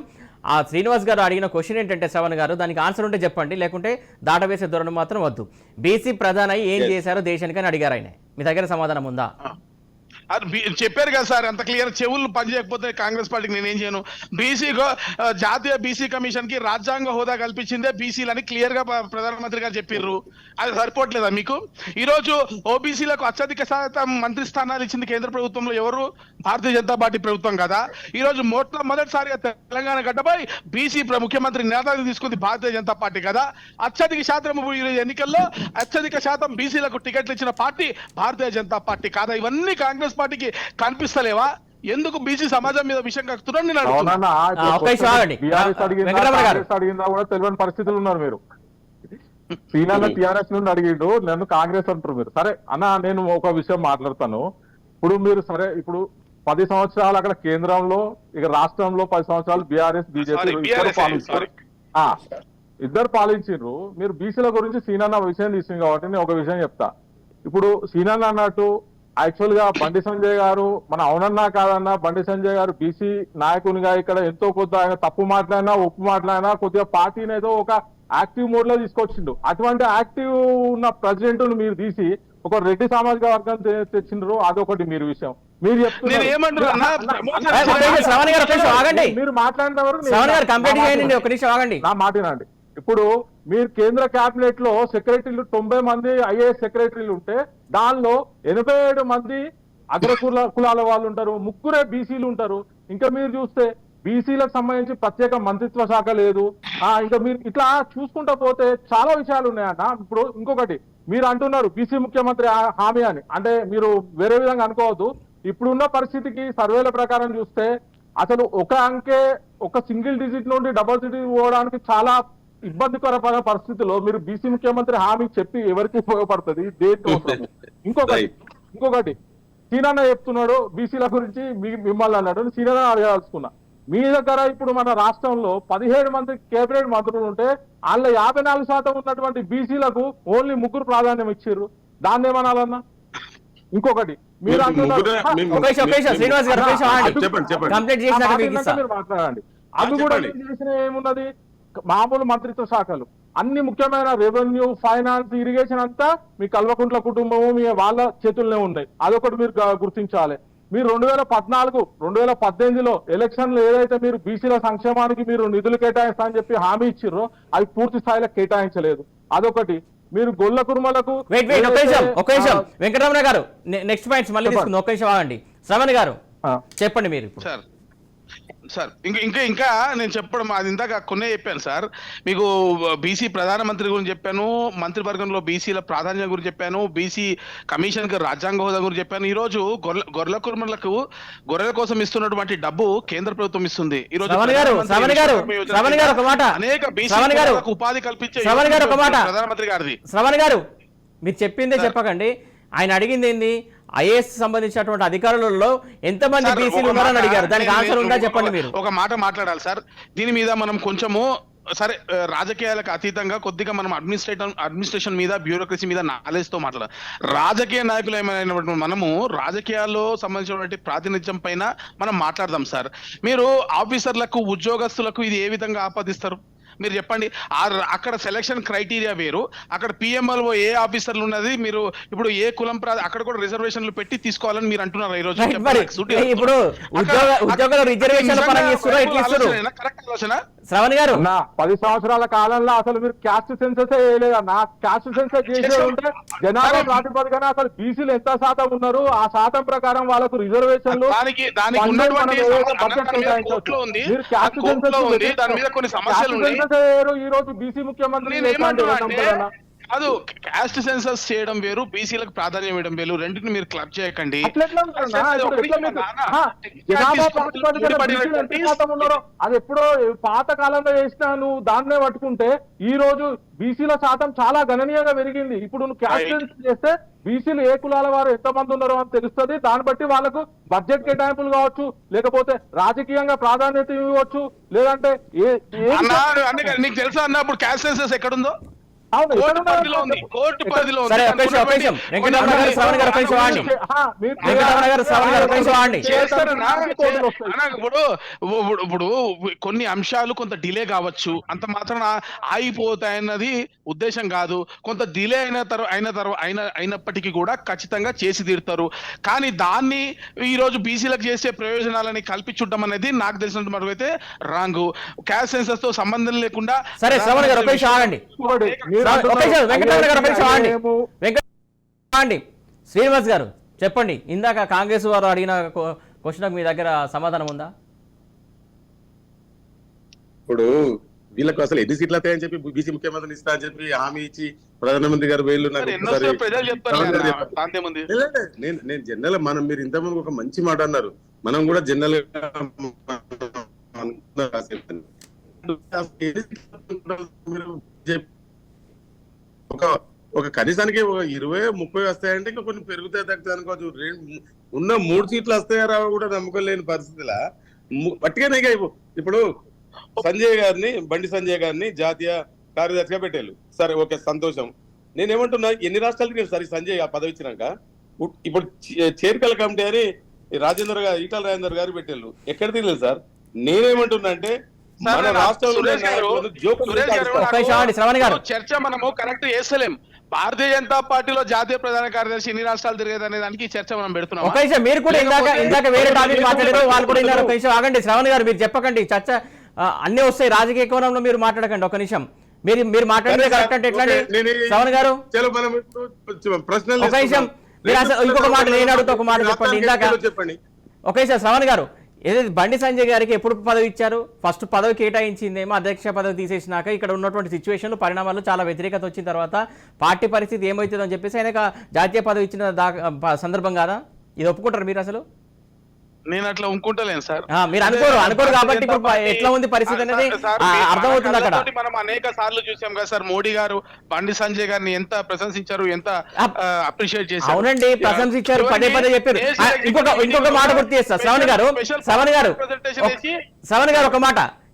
ఆ శ్రీనివాస్ గారు అడిగిన క్వశ్చన్ ఏంటంటే, శ్రవణ్ గారు దానికి ఆన్సర్ ఉంటే చెప్పండి, లేకుంటే దాటవేసే ధోరణి మాత్రం వద్దు. బీసీ ప్రధాని ఏం చేశారో దేశానికి అని అడిగారు ఆయన. మీ దగ్గర సమాధానం ఉందా? అది చెప్పారు కదా సార్, అంత క్లియర్. చెవులు పనిచేయకపోతే కాంగ్రెస్ పార్టీకి నేనేం చేయను. జాతీయ బీసీ కమిషన్ కి రాజ్యాంగ హోదా కల్పించిందే బీసీలని క్లియర్ గా ప్రధానమంత్రి గారు చెప్పిర్రు. అది సరిపోవట్లేదా మీకు? ఈ రోజు ఓబీసీలకు అత్యధిక శాతం మంత్రి స్థానాలు ఇచ్చింది కేంద్ర ప్రభుత్వంలో ఎవరు? భారతీయ జనతా పార్టీ ప్రభుత్వం కదా. ఈ రోజు మొదటిసారిగా తెలంగాణ గడ్డపై బీసీ ముఖ్యమంత్రి నేతలు తీసుకుంది భారతీయ జనతా పార్టీ కదా. అత్యధిక శాతం ఎన్నికల్లో అత్యధిక శాతం బీసీలకు టికెట్లు ఇచ్చిన పార్టీ భారతీయ జనతా పార్టీ కాదా? ఇవన్నీ కాంగ్రెస్ పార్టీకి కనిపిస్తలేవా? ఎందుకు బీసీ సమాజం మీద విషయం కక్కుతున్నారు నేను అడుగుతున్నా. అవునన్నా, ఒక్క నిమిషం ఆగండి. బీఆర్ఎస్ అడిగిందా వెంకటరమణ గారు. కాంగ్రెస్ అడిగిందా కూడా తెలియని పరిస్థితులు ఉన్నారు మీరు. సీనాన్న టిఆర్ఎస్ నుండి అడిగిండు, నన్ను కాంగ్రెస్ అంటారు మీరు. సరే అన్న, నేను ఒక విషయం మాట్లాడతాను. ఇప్పుడు మీరు సరే, ఇప్పుడు 10 సంవత్సరాలు అక్కడ కేంద్రంలో, ఇక రాష్ట్రంలో 10 సంవత్సరాలు బీఆర్ఎస్ బీజేపీ ఇద్దరు పాలించారు. మీరు బీసీల గురించి సీనన్న విషయం తీసుకుంది కాబట్టి నేను ఒక విషయం చెప్తా. ఇప్పుడు సీనన్న అన్నట్టు యాక్చువల్ గా బండి సంజయ్ గారు, మన అవునన్నా కాదన్నా, బండి సంజయ్ గారు బీసీ నాయకునిగా ఇక్కడ ఎంతో కొద్ది ఆయన తప్పు మాట్లాడినా ఒప్పు మాట్లాడినా కొద్దిగా పార్టీని ఏదో ఒక యాక్టివ్ మోడ్ లో తీసుకొచ్చిండు. అటువంటి యాక్టివ్ ఉన్న ప్రెసిడెంట్ మీరు తీసి ఒక రెడ్డి సామాజిక వర్గం తెచ్చిండ్రు, అదొకటి మీరు విషయం. మీరు నేను ఏమంటున్నా శ్రవణ్ గారు ఒక నిమిషం ఆగండి. మీరు మాట్లాడిన వరకు శ్రవణ్ గారు కంప్లీట్ చేయండి, ఒక నిమిషం ఆగండి. నా మాటినండి. ఇప్పుడు మీరు కేంద్ర కేబినెట్ లో సెక్రటరీలు 90 మంది ఐఏఎస్ సెక్రటరీలు ఉంటే దానిలో 87 మంది కులాల వాళ్ళు ఉంటారు, 3 బీసీలు ఉంటారు. ఇంకా మీరు చూస్తే బీసీలకు సంబంధించి ప్రత్యేక మంత్రిత్వ శాఖ లేదు. ఇంకా మీరు ఇట్లా చూసుకుంటా పోతే చాలా విషయాలు ఉన్నాయన్న. ఇప్పుడు ఇంకొకటి మీరు అంటున్నారు బీసీ ముఖ్యమంత్రి హామీ అని, అంటే మీరు వేరే విధంగా అనుకోవద్దు. ఇప్పుడున్న పరిస్థితికి సర్వేల ప్రకారం చూస్తే అసలు ఒక అంకె ఒక సింగిల్ డిజిట్ నుండి డబుల్ డిజిట్ పోవడానికి చాలా ఇబ్బందికరమైన పరిస్థితిలో మీరు బీసీ ముఖ్యమంత్రి హామీ చెప్పి ఎవరికి ఉపయోగపడుతుంది, దేనికోసం? ఇంకొకటి సీనన్న చెప్తున్నాడు బీసీల గురించి, మిమ్మల్ని అన్నాడు, సీనన్న అడగాల్సుకున్నా. మీ దగ్గర ఇప్పుడు మన రాష్ట్రంలో 17 మంది కేబినెట్ మంత్రులు ఉంటే వాళ్ళ 54% ఉన్నటువంటి బీసీలకు ఓన్లీ 3 ప్రాధాన్యం ఇచ్చారు. దాన్ని ఏమనాలన్నా? ఇంకొకటి మీరు మాట్లాడండి. అవి కూడా చేసిన ఏమున్నది, మామూలు మంత్రిత్వ శాఖలు అన్ని ముఖ్యమైన రెవెన్యూ, ఫైనాన్స్, ఇరిగేషన్ అంతా మీ కల్వకుంట్ల కుటుంబము మీ వాళ్ళ చేతుల్లోనే ఉంటాయి. అదొకటి మీరు గుర్తించాలి. మీరు 2014, 2018లో ఎలక్షన్లు ఏదైతే మీరు బీసీల సంక్షేమానికి మీరు నిధులు కేటాయిస్తా అని చెప్పి హామీ ఇచ్చిర్రో అవి పూర్తి స్థాయిలో కేటాయించలేదు. అదొకటి. మీరు గొల్ల కుర్మలకు వెంకటరమణ గారు నెక్స్ట్ పాయింట్స్ మళ్ళీ తీసుకుందాం. ఒక్క నిమిషం ఆగండి. శ్రవణ్ గారు చెప్పండి మీరు. సార్ ఇంకా నేను చెప్పడం అది ఇందాక కొన్ని చెప్పాను సార్. మీకు బీసీ ప్రధానమంత్రి గురించి చెప్పాను, మంత్రివర్గంలో బీసీల ప్రాధాన్యత గురించి చెప్పాను, బీసీ కమిషన్ కి రాజ్యాంగ హోదా గురించి చెప్పాను. ఈ రోజు గొర్రెల కుర్మలకు గొర్రెల కోసం ఇస్తున్నటువంటి డబ్బు కేంద్ర ప్రభుత్వం ఇస్తుంది. ఈ రోజు అనేక బీసీ ఉపాధి కల్పించే ప్రధానమంత్రి గారిది. శ్రవణ్ గారు మీరు చెప్పిందే చెప్పకండి. ఆయన అడిగింది ఏంది, ఐఏఎస్ సంబంధించినటువంటి అధికారులలో ఎంతమంది బీసీలు ఉన్నారని అడిగారు. దానికి ఆన్సర్ ఉందా చెప్పండి. మీరు ఒక మాట మాట్లాడాలి సార్ దీని మీద. మనం కొంచెము సరే రాజకీయాలకు అతీతంగా కొద్దిగా మనం అడ్మినిస్ట్రేషన్ మీద, బ్యూరోక్రసీ మీద నాలెడ్జ్ తో మాట్లాడాలి. రాజకీయ నాయకులు ఏమైనా మనము రాజకీయాల్లో సంబంధించినటువంటి ప్రాతినిధ్యం పైన మనం మాట్లాడదాం సార్. మీరు ఆఫీసర్లకు, ఉద్యోగస్తులకు ఇది ఏ విధంగా ఆపాదిస్తారు మీరు చెప్పండి. అక్కడ సెలక్షన్ క్రైటీరియా వేరు, అక్కడ పిఎంఎల్ఓ ఏ ఆఫీసర్లు ఉన్నది, మీరు ఇప్పుడు ఏ కులం అక్కడ కూడా రిజర్వేషన్లు పెట్టి తీసుకోవాలని మీరు అంటున్నారు. ఈ రోజు ఇప్పుడు ఉద్యోగుల రిజర్వేషన్ కరెక్ట్ ఆలోచన. శ్రవణ్ గారు 10 సంవత్సరాల కాలంలో అసలు మీరు క్యాస్ట్ సెన్సస్ వేయలేదన్నా. క్యాస్ట్ సెన్సస్ చేసే ఉంటే జనాభా ప్రాతిపదికన అసలు బీసీలు ఎంత శాతం ఉన్నారు, ఆ శాతం ప్రకారం వాళ్ళకు రిజర్వేషన్లు ఈ రోజు బీసీ ముఖ్యమంత్రి కాదు. క్యాస్ట్ సెన్సస్ చేయడం వేరు, బీసీలకు ప్రాధాన్యం ఇవ్వడం వేరు. రెండింటిని మీరు క్లబ్ చేయకండి. అది ఎప్పుడో పాత కాలంలో చేసినా నువ్వు దాన్నే పట్టుకుంటే ఈ రోజు బీసీల శాతం చాలా గణనీయంగా పెరిగింది. ఇప్పుడు నువ్వు క్యాస్ట్ సెన్సస్ చేస్తే బీసీలు ఏ కులాల వారు ఎంతమంది ఉన్నారో అని తెలుస్తుంది. దాన్ని బట్టి వాళ్ళకు బడ్జెట్ కేటాయింపులు కావచ్చు, లేకపోతే రాజకీయంగా ప్రాధాన్యత ఇవ్వచ్చు, లేదంటే నీకు తెలుసా అన్న ఇప్పుడు క్యాస్ట్ సెన్సస్ ఎక్కడుందో? కోర్టు పరిధిలో ఉంది. ఇప్పుడు కొన్ని అంశాలు కొంత డిలే కావచ్చు, అంత మాత్రం ఆగిపోతాయన్నది ఉద్దేశం కాదు. కొంత డిలే అయినప్పటికీ కూడా ఖచ్చితంగా చేసి తీరుతారు. కానీ దాన్ని ఈ రోజు బీసీలకు చేసే ప్రయోజనాలని కల్పించుంటాం అనేది నాకు తెలిసినంత వరకు అయితే రాంగ్. క్యాస్ట్ సెన్సస్ తో సంబంధం లేకుండా శ్రీనివాస్ గారు చెప్పండి. ఇందాక కాంగ్రెస్ వారు అడిగిన క్వశ్చన్ మీ దగ్గర సమాధానం ఉందా? ఇప్పుడు వీళ్ళకు అసలు ఎన్ని సీట్లు వస్తాయని చెప్పి బీసీ ముఖ్యమంత్రిని ఇస్తా అని చెప్పి హామీ ఇచ్చి ప్రధానమంత్రి గారు వేళ్ళు నేను జనరల్ మీరు ఇంతకుముందు ఒక మంచి మాట అన్నారు. మనం కూడా జనరల్ గా మీరు ఒక ఒక కనీసానికి 20-30 వస్తాయంటే ఇంకా కొన్ని పెరుగుతాయి తగ్గుతాయి అనుకోవచ్చు. ఉన్న 3 సీట్లు వస్తాయా రావో కూడా నమ్మకం లేని పరిస్థితిలా పట్టుగానే ఇప్పుడు బండి సంజయ్ గారిని జాతీయ కార్యదర్శిగా పెట్టారు. సరే, ఓకే, సంతోషం. నేనేమంటున్నా, ఎన్ని రాష్ట్రాలకి నేను సరే సంజయ్ ఆ పదవి ఇచ్చినాక ఇప్పుడు చేరికల కమిటీ అని ఈటల రాజేందర్ గారు పెట్టారు. ఎక్కడ తెలియదు సార్. నేనేమంటున్నా అంటే మన రాష్ట్రంలో చర్చ మనము కరెక్ట్ చేస్తలేం. భారతీయ జనతా పార్టీలో జాతీయ ప్రధాన కార్యదర్శి ఎన్ని రాష్ట్రాలు తిరిగేది అనే దానికి చర్చ మనం పెడుతున్నాం. ఒక నిమిషం, మీరు కూడా ఇందాక వేరే టాపిక్ మాట్లాడారు, వాళ్ళు కూడా విన్నారు. ఒక నిమిషం ఆగండి శ్రవణ్ గారు, మీరు చెప్పకండి. చర్చ అన్ని వస్తాయి, రాజకీయ కోణంలో మీరు మాట్లాడకండి. ఒక నిమిషం, మీరు మాట్లాడేది కరెక్ట్ అంటే ఎట్లా శ్రవణ్ గారు? ఒక నిమిషం, ఇంకొక మాట నేను అడుగుతా, ఒక మాట చెప్పండి. ఇందాక ఒక నిమిషం శ్రవణ్ గారు, ఏదైతే బండి సంజయ్ గారికి ఎప్పుడు పదవి ఇచ్చారు? ఫస్ట్ పదవి కేటాయించిందేమో, అధ్యక్ష పదవి తీసేసినాక ఇక్కడ ఉన్నటువంటి సిచ్యువేషన్లు పరిణామాలు చాలా వ్యతిరేకత వచ్చిన తర్వాత పార్టీ పరిస్థితి ఏమవుతుందని చెప్పేసి ఆయనకు జాతీయ పదవి ఇచ్చిన సందర్భం కాదా? ఇది ఒప్పుకుంటారు మీరు అసలు? నేను అట్లా అనుకుంటలేను సార్. మీరు అనుకోరు కాబట్టి ఎట్లా ఉంది పరిస్థితి అనేది అర్థమవుతుంది. అక్కడ మనం అనేక సార్లు చూసాం కదా సార్, మోడీ గారు బండి సంజయ్ గారిని ఎంత ప్రశంసించారు, ఎంత అప్రిషియేట్ చేశారు. అవునండి, ప్రశంసించారు, పదే చెప్పారు. ఇంకొక మాట గుర్తు చేస్తా శ్రవణ్ గారు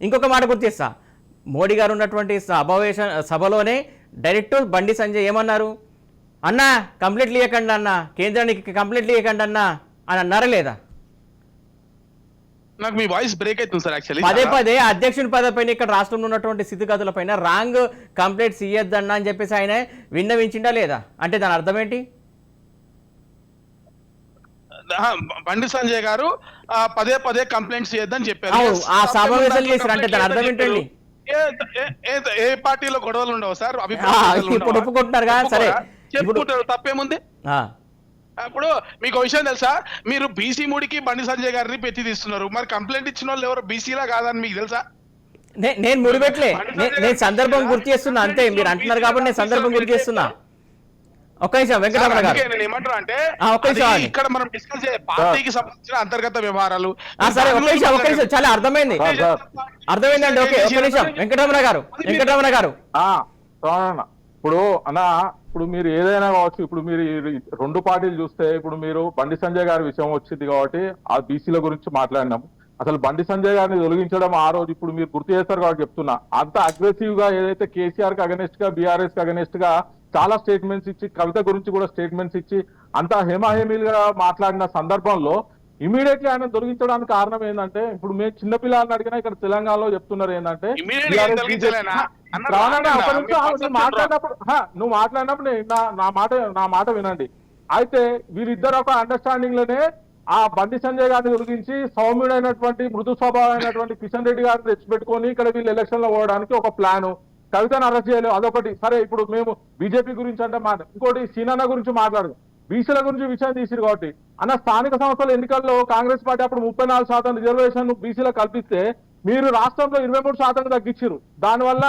ఇంకొక మాట గుర్తు చేస్తా. మోడీ గారు ఉన్నటువంటి సభలోనే డైరెక్ట్ బండి సంజయ్ ఏమన్నారు? అన్నా కంప్లీట్లు ఇవ్వకండి అన్న, కేంద్రానికి కంప్లీట్లు ఇవ్వకండి అన్న అని అన్నారా లేదా? నాకు మీ వాయిస్ బ్రేక్ అవుతుంది సార్. యాక్చువల్లీ పదే అధ్యక్షుని పదవిపైన ఇక్కడ రాష్ట్రంలో ఉన్నటువంటి స్థితిగతుల పైన రాంగ్ కంప్లైంట్స్ ఇయ్యొద్దన్నా అని చెప్పేసి ఆయన విన్నవించిండా లేదా? అంటే దాని అర్థం ఏంటి? బండి సంజయ్ గారు పదే కంప్లైంట్స్ చేయొద్దని చెప్పారు. ఆ సమావేశాలు చేశారు అంటే దాని అర్థం ఏంటండి? ఏ పార్టీలో గొడవలు ఉండవు సార్, ఇప్పుడు ఒప్పుకుంటున్నారు కదా, సరే చెప్పుకుంటారు, తప్పేముంది? ఇప్పుడు మీకు విషయం తెలుసా, మీరు బీసీ మూడికి బండి సంజయ్ గారిని పెట్టి తీస్తున్నారు. మరి కంప్లైంట్ ఇచ్చిన వాళ్ళు ఎవరు బీసీలా కాదని మీకు తెలుసా? నేను ముడిపెట్టలే, నేను సందర్భం గుర్తు చేస్తున్నా అంతే. మీరు అంటున్నారు కాబట్టి నేను సందర్భం గుర్తు చేస్తున్నా. ఒక్క నిమిషం వెంకటరమణ గారు, నేను ఏమంటున్నా అంటే ఇక్కడ మనం డిస్కస్ చేసే పార్టీకి సంబంధించిన అంతర్గత వ్యవహారాలు. సరే ఒక్క నిమిషం, చాలా అర్థమైంది అండి. ఓకే, ఒక్క నిమిషం వెంకటరమణ గారు ఇప్పుడు మీరు ఏదైనా కావచ్చు. ఇప్పుడు మీరు 2 పార్టీలు చూస్తే, ఇప్పుడు మీరు బండి సంజయ్ గారి విషయం వచ్చింది కాబట్టి ఆ బీసీల గురించి మాట్లాడినాం. అసలు బండి సంజయ్ గారిని తొలగించడం ఆ రోజు ఇప్పుడు మీరు గుర్తు చేస్తారు కాబట్టి చెప్తున్నా, అంత అగ్రెసివ్ గా ఏదైతే కేసీఆర్ కి అగనెస్ట్ గా, బీఆర్ఎస్ కి అగనెస్ట్ గా చాలా స్టేట్మెంట్స్ ఇచ్చి, కవిత గురించి కూడా స్టేట్మెంట్స్ ఇచ్చి అంత హేమాహేమీలుగా మాట్లాడిన సందర్భంలో ఇమీడియట్లీ ఆయన తొలగించడానికి కారణం ఏంటంటే, ఇప్పుడు మేము చిన్నపిల్లల్ని అడిగినా ఇక్కడ తెలంగాణలో చెప్తున్నారు ఏంటంటే, నువ్వు మాట్లాడినప్పుడు నా మాట వినండి. అయితే వీరిద్దరు ఒక అండర్స్టాండింగ్ లోనే ఆ బండి సంజయ్ గారిని తొలగించి సౌమ్యుడైనటువంటి మృదు స్వభావమైనటువంటి కిషన్ రెడ్డి గారిని తెచ్చిపెట్టుకొని ఇక్కడ వీళ్ళు ఎలక్షన్ లో పోవడానికి ఒక ప్లాను. కవితను అరెస్ట్ చేయలేదు, అదొకటి. సరే, ఇప్పుడు మేము బీజేపీ గురించి అంటే ఇంకోటి సీనన్న గురించి మాట్లాడదు, బీసీల గురించి విషయం తీసిరు కాబట్టి అన్న, స్థానిక సంస్థల ఎన్నికల్లో కాంగ్రెస్ పార్టీ అప్పుడు 34% రిజర్వేషన్ బీసీలో కల్పిస్తే మీరు రాష్ట్రంలో 23% తగ్గించారు. దానివల్ల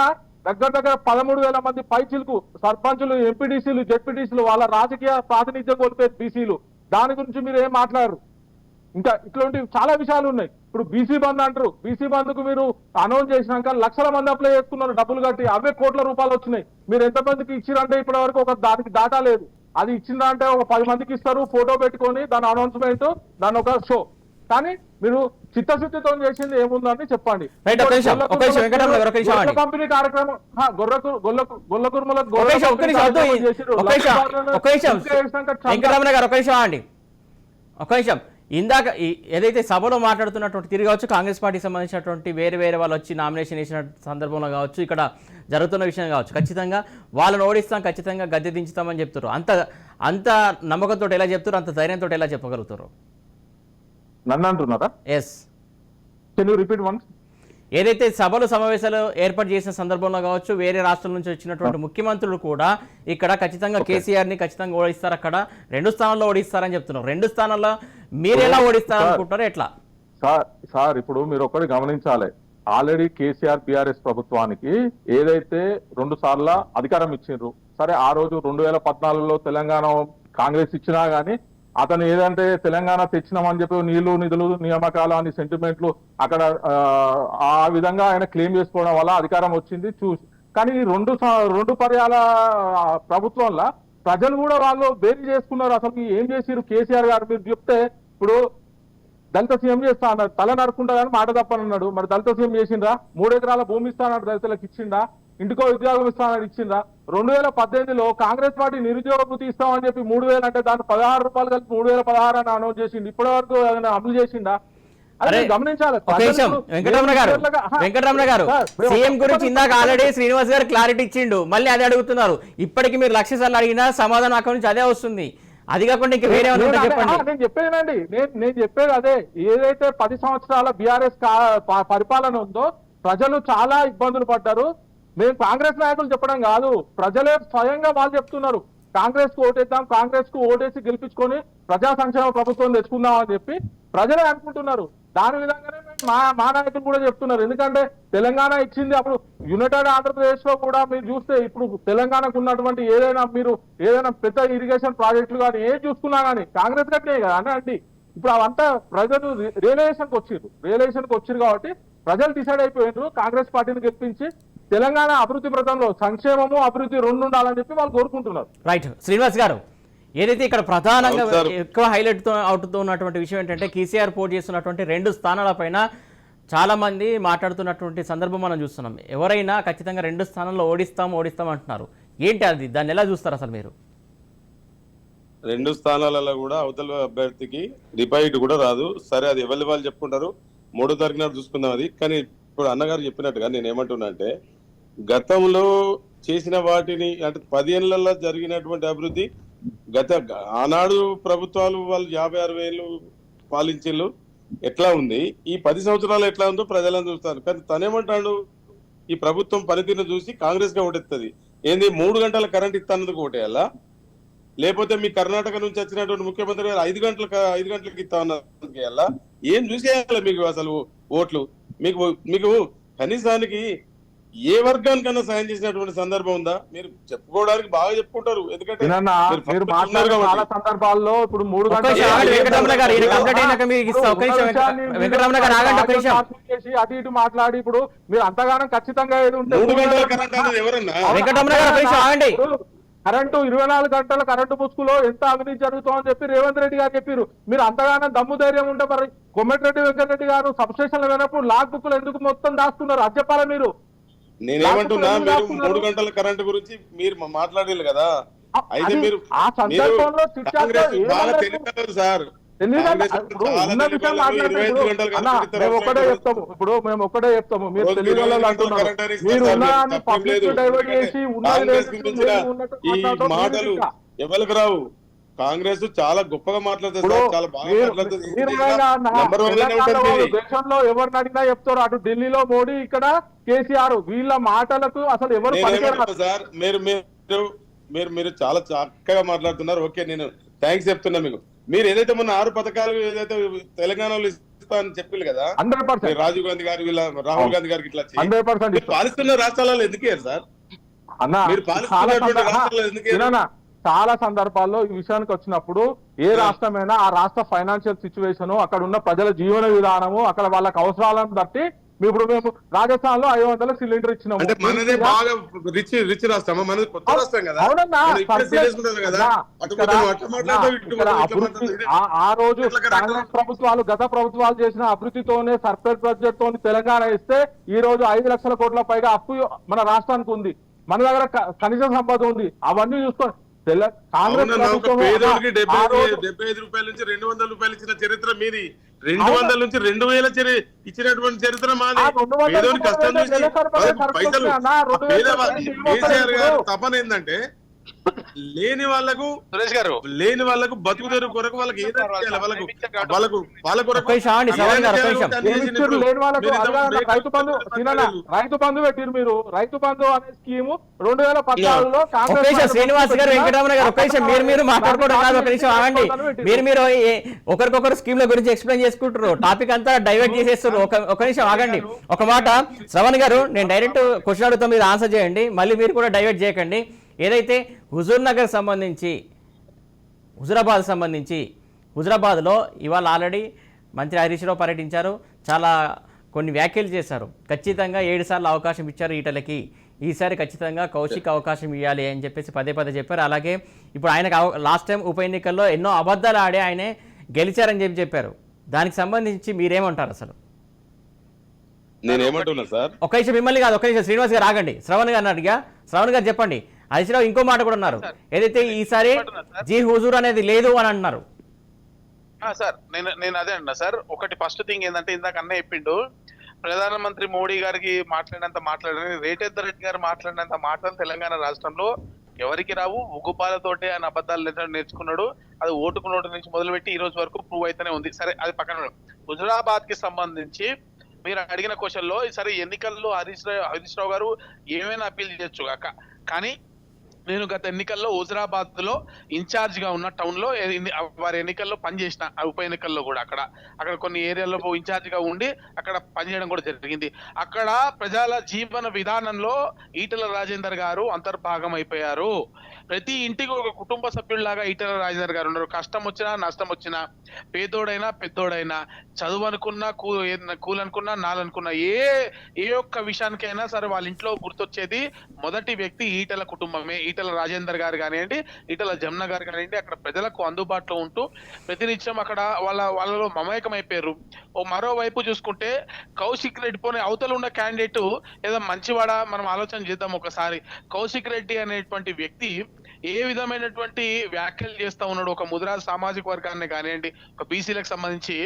దగ్గర 13,000 మంది పైచిలకు సర్పంచులు, ఎంపీటీసీలు, జెడ్పీటీసీలు వాళ్ళ రాజకీయ ప్రాతినిధ్యం కోల్పోయారు బీసీలు. దాని గురించి మీరు ఏం మాట్లాడరు. ఇంకా ఇట్లాంటి చాలా విషయాలు ఉన్నాయి. ఇప్పుడు బీసీ బంద్ అంటారు, బీసీ బంద్కు మీరు అనౌన్స్ చేసినాక లక్షల మంది అప్లై చేసుకున్నారు, డబ్బులు కట్టి, అవే కోట్ల రూపాయలు వచ్చినాయి. మీరు ఎంతమందికి ఇచ్చిరంటే ఇప్పటి వరకు ఒక దానికి డాటా లేదు. అది ఇచ్చిందా అంటే ఒక 10 మందికి ఇస్తారు, ఫోటో పెట్టుకొని దాని అనౌన్స్మెంట్, దాని ఒక షో. కానీ మీరు చిత్తశుద్ధితో చేసింది ఏముందని చెప్పండి. పంపిణీ కార్యక్రమం ఇందాక ఏదైతే సభలో మాట్లాడుతున్నటువంటి తిరిగి కావచ్చు, కాంగ్రెస్ పార్టీకి సంబంధించినటువంటి వేరే వాళ్ళు వచ్చి నామినేషన్ వేసిన సందర్భంలో కావచ్చు, ఇక్కడ జరుగుతున్న విషయం కావచ్చు, ఖచ్చితంగా వాళ్ళని ఓడిస్తాం, ఖచ్చితంగా గద్దె దించుతామని చెప్తారు. అంత నమ్మకంతో ఎలా చెప్తారు, అంత ధైర్యంతో ఎలా చెప్పగలుగుతారు? నన్ను అంటున్నారా? Yes, can you repeat once? ఏదైతే సభలు సమావేశాలు ఏర్పాటు చేసిన సందర్భంలో కావచ్చు, వేరే రాష్ట్రాల నుంచి వచ్చినటువంటి ముఖ్యమంత్రులు కూడా ఇక్కడ ఖచ్చితంగా కేసీఆర్ ని ఖచ్చితంగా ఓడిస్తారు, అక్కడ 2 స్థానాల్లో ఓడిస్తారని చెప్తున్నారు. 2 స్థానాల్లో మీరు ఎలా ఓడిస్తారనుకుంటారు, ఎట్లా? సార్ ఇప్పుడు మీరు ఒకటి గమనించాలి. ఆల్రెడీ కేసీఆర్ బీఆర్ఎస్ ప్రభుత్వానికి ఏదైతే 2 సార్లు అధికారం ఇచ్చిండ్రు, సరే ఆ రోజు 2014లో తెలంగాణ కాంగ్రెస్ ఇచ్చినా గానీ అతను ఏదంటే తెలంగాణ తెచ్చినామని చెప్పి నీళ్లు నిధులు నియామకాలు అని సెంటిమెంట్లు అక్కడ ఆ విధంగా ఆయన క్లెయిమ్ చేసుకోవడం వల్ల అధికారం వచ్చింది చూసి. కానీ ఈ రెండు పర్యాల ప్రభుత్వంలో ప్రజలు కూడా వాళ్ళు బేరీ చేసుకున్నారు. అసలు ఏం చేసిరు కేసీఆర్ గారు మీరు చెప్తే, ఇప్పుడు దళిత సీఎం చేస్తా అన్నారు, తల నరుకుంటా కానీ మాట తప్పనన్నాడు. మరి దళిత సీఎం చేసిండ్రా? 3 ఎకరాల భూమి ఇస్తానన్నాడు, దళితులకు ఇచ్చిండా? ఇంటికో ఉద్యోగం ఇస్తానని ఇచ్చిండ్రా? 2018లో కాంగ్రెస్ పార్టీ నిరుద్యోగ వృత్తి ఇస్తామని చెప్పి 3000 అంటే దాన్ని 16 రూపాయలు కలిపి 3016 అని అనౌన్స్ చేసిండు. ఇప్పటి వరకు అమలు చేసిండా? అదే గమనించాలి. వెంకటరమణ గారు సీఎం గురించి ఇందాక ఆల్రెడీ శ్రీనివాస్ గారు క్లారిటీ ఇచ్చిండు, మళ్ళీ అదే అడుగుతున్నారు. ఇప్పటికి మీరు 1,00,000 సార్లు అడిగినా సమాధానం అక్కడి నుంచి అదే వస్తుంది. అది కాకుండా ఇంకా వేరే చెప్పండి. నేను చెప్పేదండి, నేను చెప్పేది అదే. ఏదైతే 10 సంవత్సరాల బీఆర్ఎస్ పరిపాలన ఉందో ప్రజలు చాలా ఇబ్బందులు పడ్డారు. మేము కాంగ్రెస్ నాయకులు చెప్పడం కాదు, ప్రజలే స్వయంగా వాళ్ళు చెప్తున్నారు. కాంగ్రెస్ కు ఓటేద్దాం, కాంగ్రెస్ కు ఓటేసి గెలిపించుకొని ప్రజా సంక్షేమ ప్రభుత్వం తెచ్చుకుందాం అని చెప్పి ప్రజలే అనుకుంటున్నారు. దాని విధంగానే మా నాయకులు కూడా చెప్తున్నారు. ఎందుకంటే తెలంగాణ ఇచ్చింది, అప్పుడు యునైటెడ్ ఆంధ్రప్రదేశ్ లో కూడా మీరు చూస్తే ఇప్పుడు తెలంగాణకు ఉన్నటువంటి ఏదైనా పెద్ద ఇరిగేషన్ ప్రాజెక్టులు కానీ ఏం చూసుకున్నా కానీ కాంగ్రెస్ కట్టినాయి కదా అండి. ఇప్పుడు అవంతా ప్రజలు రియలైజేషన్కి వచ్చిరు కాబట్టి ప్రజలు డిసైడ్ అయిపోయినారు కాంగ్రెస్ పార్టీని గెలిపించి తెలంగాణ అభివృద్ధి ప్రదంలో సంక్షేమము అభివృద్ధి 2 ఉండాలని చెప్పి వాళ్ళు కోరుకుంటున్నారు. రైట్ శ్రీనివాస్ గారు, ఏదైతే ఇక్కడ ప్రధానంగా ఎక్కువ హైలైట్ అవుతూ ఉన్నటువంటి విషయం ఏంటంటే కేసీఆర్ పోటీ చేస్తున్నటువంటి 2 స్థానాలపైన చాలా మంది మాట్లాడుతున్నటువంటి సందర్భం మనం చూస్తున్నాం. ఎవరైనా ఖచ్చితంగా 2 స్థానాల్లో ఓడిస్తాం అంటున్నారు. ఏంటి అది? దాన్ని ఎలా చూస్తారు అసలు మీరు? 2 స్థానాలలో కూడా అవతల అభ్యర్థికి రిపైట్ కూడా రాదు. సరే, అది ఎవరి వాళ్ళు చెప్పుకుంటారు, 3వ తారీఖు నాడు చూసుకుందాం అది. కానీ ఇప్పుడు అన్నగారు చెప్పినట్టుగా నేను ఏమంటున్నా అంటే, గతంలో చేసిన వాటిని అంటే 10 ఏళ్లలో జరిగినటువంటి అభివృద్ధి, ఆనాడు ప్రభుత్వాలు వాళ్ళు 56,000 పాలించిళ్ళు ఎట్లా ఉంది, ఈ 10 సంవత్సరాలు ఎట్లా ఉందో ప్రజలను చూస్తారు. కానీ తనేమంటాడు, ఈ ప్రభుత్వం పనితీరును చూసి కాంగ్రెస్ గా ఓటెత్తది. ఏంది 3 గంటల కరెంట్ ఇస్తానందుకు ఓటేయాలా? లేకపోతే మీ కర్ణాటక నుంచి వచ్చినటువంటి ముఖ్యమంత్రి గారు 5 గంటలకు ఇస్తా ఉన్నా? ఏం చూసేయాలి మీకు అసలు ఓట్లు? మీకు కనీసానికి ఏ వర్గానికన్నా సాయం చేసినటువంటి సందర్భం ఉందా? మీరు చెప్పుకోవడానికి బాగా చెప్పుకుంటారు, ఎందుకంటే మీరు మాట్లాడే చాలా సందర్భాల్లో ఇప్పుడు 3 గంటలు అటు ఇటు మాట్లాడి ఇప్పుడు మీరు అంతగానం ఖచ్చితంగా ఏది ఉంటే 3 గంటల కరెంట్ అనేది ఎవరన్నా? కరెంటు 24 గంటల కరెంటు ముసుగులో ఎంత అవినీతి జరుగుతుందని చెప్పి రేవంత్ రెడ్డి గారు చెప్పారు. మీరు అంతగానో దమ్ము ధైర్యం ఉంటే మరి కొమ్మటిరెడ్డి వెంకటరెడ్డి గారు సబ్ స్టేషన్లు వెళ్ళినప్పుడు లాక్ బుక్లు ఎందుకు మొత్తం దాస్తున్నారు? అది చెప్పాలా మీరు? నేనేమంటున్నా, మీరు 3 గంటల కరెంటు గురించి మీరు మాట్లాడారు కదా, అయితే మీరు ఆ సందర్భంలో బాగా తెలియదు సార్. మేము ఒక్కడే చెప్తాము మీరు తెలియదు అంటున్నారు. మీరు డైవర్ట్ చేసి ఈ మాటలు ఎవరికి రావు. కాంగ్రెస్ చాలా గొప్పగా మాట్లాడుతుంది, చాలా బాగా మాట్లాడుతుంది. దేశంలో ఎవరిని అడిగినా చెప్తారు, అటు ఢిల్లీలో మోడీ, ఇక్కడ కేసీఆర్. వీళ్ళ మాటలకు అసలు ఎవరు సార్? మీరు చాలా చక్కగా మాట్లాడుతున్నారు. ఓకే, నేను థ్యాంక్స్ చెప్తున్నా మీకు. మీరు ఏదైతే మొన్న 6 పథకాలు ఏదైతే తెలంగాణలో ఇస్తానని చెప్పారు కదా, రాజీవ్ గాంధీ గారు వీళ్ళ రాహుల్ గాంధీ గారికి ఇట్లా పాలిస్తున్న రాష్ట్రాలలో ఎందుకు సార్? మీరు పాలిస్తున్నటువంటి రాష్ట్రాల్లో ఎందుకు? చాలా సందర్భాల్లో ఈ విషయానికి వచ్చినప్పుడు ఏ రాష్ట్రమైనా ఆ రాష్ట్ర ఫైనాన్షియల్ సిచ్యువేషన్, అక్కడ ఉన్న ప్రజల జీవన విధానము, అక్కడ వాళ్ళకి అవసరాలను బట్టి ఇప్పుడు మేము రాజస్థాన్ లో 500 సిలిండర్ ఇచ్చినాము. ఆ రోజు కాంగ్రెస్ ప్రభుత్వాలు గత ప్రభుత్వాలు చేసిన అభివృద్ధితోనే సర్ప్రైజ్ బడ్జెట్ తోని తెలంగాణ ఇస్తే ఈ రోజు 5 లక్షల కోట్ల పైగా అప్పు మన రాష్ట్రానికి ఉంది. మన దగ్గర కనీస సంపద ఉంది. అవన్నీ చూసుకొని కాంగ్రెస్ పేదోడికి 75 రూపాయల నుంచి 200 రూపాయలు ఇచ్చిన చరిత్ర మీది. 200 నుంచి 2000 ఇచ్చినటువంటి చరిత్ర మాది. పేదోడి కష్టం చూసి పైసలు కేసీఆర్ గారు తపన ఏంటంటే లేని వాళ్ళకు బతుకు తెరువు కొరకు వాళ్ళకి రైతు బంధు పెట్టిరు. మీరు రైతు బంధు అనే స్కీము 2014లో శ్రీనివాస్ గారు, వెంకటరమణ గారు మీరు మాట్లాడుకోవడం కాదు. ఒక నిమిషం ఆగండి. మీరు ఒకరికొకరు స్కీమ్ల గురించి ఎక్స్ప్లెయిన్ చేసుకుంటారు, టాపిక్ అంతా డైవర్ట్ చేసేస్తారు. ఒక నిమిషం ఆగండి. ఒక మాట శ్రవణ్ గారు, నేను డైరెక్ట్ క్వశ్చన్ అడుగుతా, మీరు ఆన్సర్ చేయండి, మళ్ళీ మీరు కూడా డైవర్ట్ చేయకండి. ఏదైతే హుజూర్ నగర్ సంబంధించి, హుజూరాబాద్ సంబంధించి హుజరాబాద్లో ఇవాళ ఆల్రెడీ మంత్రి హరీష్ రావు పర్యటించారు, చాలా కొన్ని వ్యాఖ్యలు చేశారు. ఖచ్చితంగా 7 సార్లు అవకాశం ఇచ్చారు ఈటలకి, ఈసారి ఖచ్చితంగా కౌశిక్ అవకాశం ఇవ్వాలి అని చెప్పేసి పదే పదే చెప్పారు. అలాగే ఇప్పుడు ఆయనకు లాస్ట్ టైం ఉప ఎన్నికల్లో ఎన్నో అబద్ధాలు ఆడి ఆయనే గెలిచారని చెప్పారు. దానికి సంబంధించి మీరేమంటారు అసలు? నేనేమంటున్నా సార్, ఒక నిమిషం మిమ్మల్ని కాదు, ఒక నిమిషం శ్రీనివాస్ గారు ఆగండి. శ్రవణ్ గారు అడిగా, శ్రవణ్ గారు చెప్పండి. హరీష్ రావు ఇంకో మాట కూడా ఉన్నారు, ఏదైతే ఈసారి జీ హుజూర్ అనేది లేదు అని అంటున్నారు. సార్ నేను అదే అన్నా సార్. ఒకటి ఫస్ట్ థింగ్ ఏంటంటే, ఇందాక అన్న చెప్పిండు, ప్రధానమంత్రి మోడీ గారికి మాట్లాడని రేటేందర్ రెడ్డి గారు మాట్లాడినంత మాటలు తెలంగాణ రాష్ట్రంలో ఎవరికి రావు. ఉగ్గుపాలతోటే ఆయన అబద్ధాలు నేర్చుకున్నాడు. అది ఓటుకు నోటు నుంచి మొదలుపెట్టి ఈ రోజు వరకు ప్రూవ్ అయితేనే ఉంది. సరే, అది పక్కన. హుజురాబాద్ కి సంబంధించి మీరు అడిగిన క్వశ్చన్ లో, సరే ఎన్నికల్లో హరీష్ రావు గారు ఏమైనా అప్పీల్ చేయొచ్చు కాక, కానీ నేను గత ఎన్నికల్లో హుజురాబాద్ లో ఇన్ఛార్జ్ గా ఉన్న టౌన్ లో వారి ఎన్నికల్లో పనిచేసిన, ఉప ఎన్నికల్లో కూడా అక్కడ కొన్ని ఏరియాల్లో ఇన్ఛార్జ్ గా ఉండి అక్కడ పనిచేయడం కూడా జరిగింది. అక్కడ ప్రజల జీవన విధానంలో ఈటెల రాజేందర్ గారు అంతర్భాగం అయిపోయారు. ప్రతి ఇంటికి ఒక కుటుంబ సభ్యుల్లాగా ఈటెల రాజేందర్ గారు ఉన్నారు. కష్టం వచ్చినా నష్టం వచ్చినా, పేదోడైనా పెద్దోడైనా, చదువు అనుకున్నా కూలనుకున్నా నాలనుకున్నా, ఏ ఒక్క విషయానికైనా సరే వాళ్ళ ఇంట్లో గుర్తొచ్చేది మొదటి వ్యక్తి ఈటెల కుటుంబమే. ఈటెల రాజేందర్ గారు కానివ్వండి, ఈటెల జమున గారు కానివ్వండి, అక్కడ ప్రజలకు అందుబాటులో ఉంటూ ప్రతినిత్యం అక్కడ వాళ్ళలో మమేకం అయిపోయారు. మరోవైపు చూసుకుంటే కౌశిక్ రెడ్డి పోనీ అవతల ఉన్న క్యాండిడేట్ ఏదో మంచివాడా, మనం ఆలోచన చేద్దాం ఒకసారి. కౌశిక్ రెడ్డి అనేటువంటి వ్యక్తి ఏ విధమైనటువంటి వ్యాఖ్యలు చేస్తా ఉన్నాడు, ఒక ముదిరాజ్ సామాజిక వర్గాన్ని కానివ్వండి, ఒక బీసీలకు సంబంధించి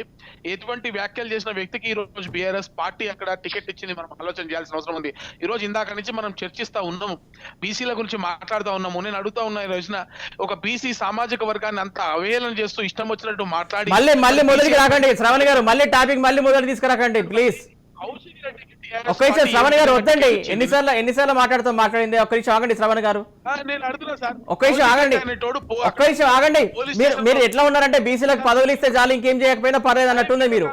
ఎటువంటి వ్యాఖ్యలు చేసిన వ్యక్తికి ఈ రోజు బీఆర్ఎస్ పార్టీ అక్కడ టికెట్ ఇచ్చింది, మనం ఆలోచన చేయాల్సిన అవసరం ఉంది. ఈ రోజు ఇందాక నుంచి మనం చర్చిస్తా ఉన్నాము, బీసీల గురించి మాట్లాడుతా ఉన్నాము. నేను అడుగుతా ఉన్నా, ఈ రోజున ఒక బీసీ సామాజిక వర్గాన్ని అంత అవహేళన చేస్తూ ఇష్టం వచ్చినట్టు మాట్లాడి మళ్ళీ మొదటికి రాకండి శ్రవణ్ గారు, మళ్ళీ టాపిక్ మళ్ళీ మొదటి తీసుకురాకండి ప్లీజ్. ఒక నిమిషం శ్రవణ్ గారు, వద్దండి. ఎన్నిసార్లు మాట్లాడింది. ఒక్క నిమిషం ఆగండి శ్రవణ్ గారు, ఒక్క నిమిషం ఆగండి, ఒక్క నిమిషం ఆగండి. మీరు ఎట్లా ఉన్నారంటే బీసీలకు పదవులు ఇస్తే చాలు, ఇంకేం చేయకపోయినా పర్లేదు అన్నట్టుంది మీరు.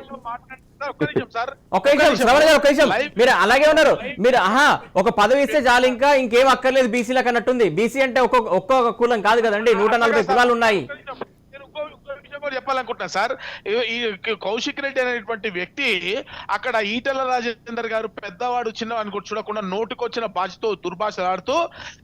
ఒక్క నిమిషం శ్రవణ్ గారు, ఒక్క నిమిషం. మీరు అలాగే ఉన్నారు. మీరు ఒక పదవి ఇస్తే చాలు, ఇంకేం అక్కర్లేదు బీసీలకు అన్నట్టుంది. బీసీ అంటే ఒక్కొక్క కులం కాదు కదండి, 140 కులాలు ఉన్నాయి. చెప్పాలనుకుంటున్నా సార్, ఈ కౌశిక్ రెడ్డి అనేటువంటి వ్యక్తి అక్కడ ఈటెల రాజేందర్ గారు పెద్దవాడు చిన్నవాడిని కూడా చూడకుండా నోటికొచ్చిన భాషతో దుర్భాషలాడుతూ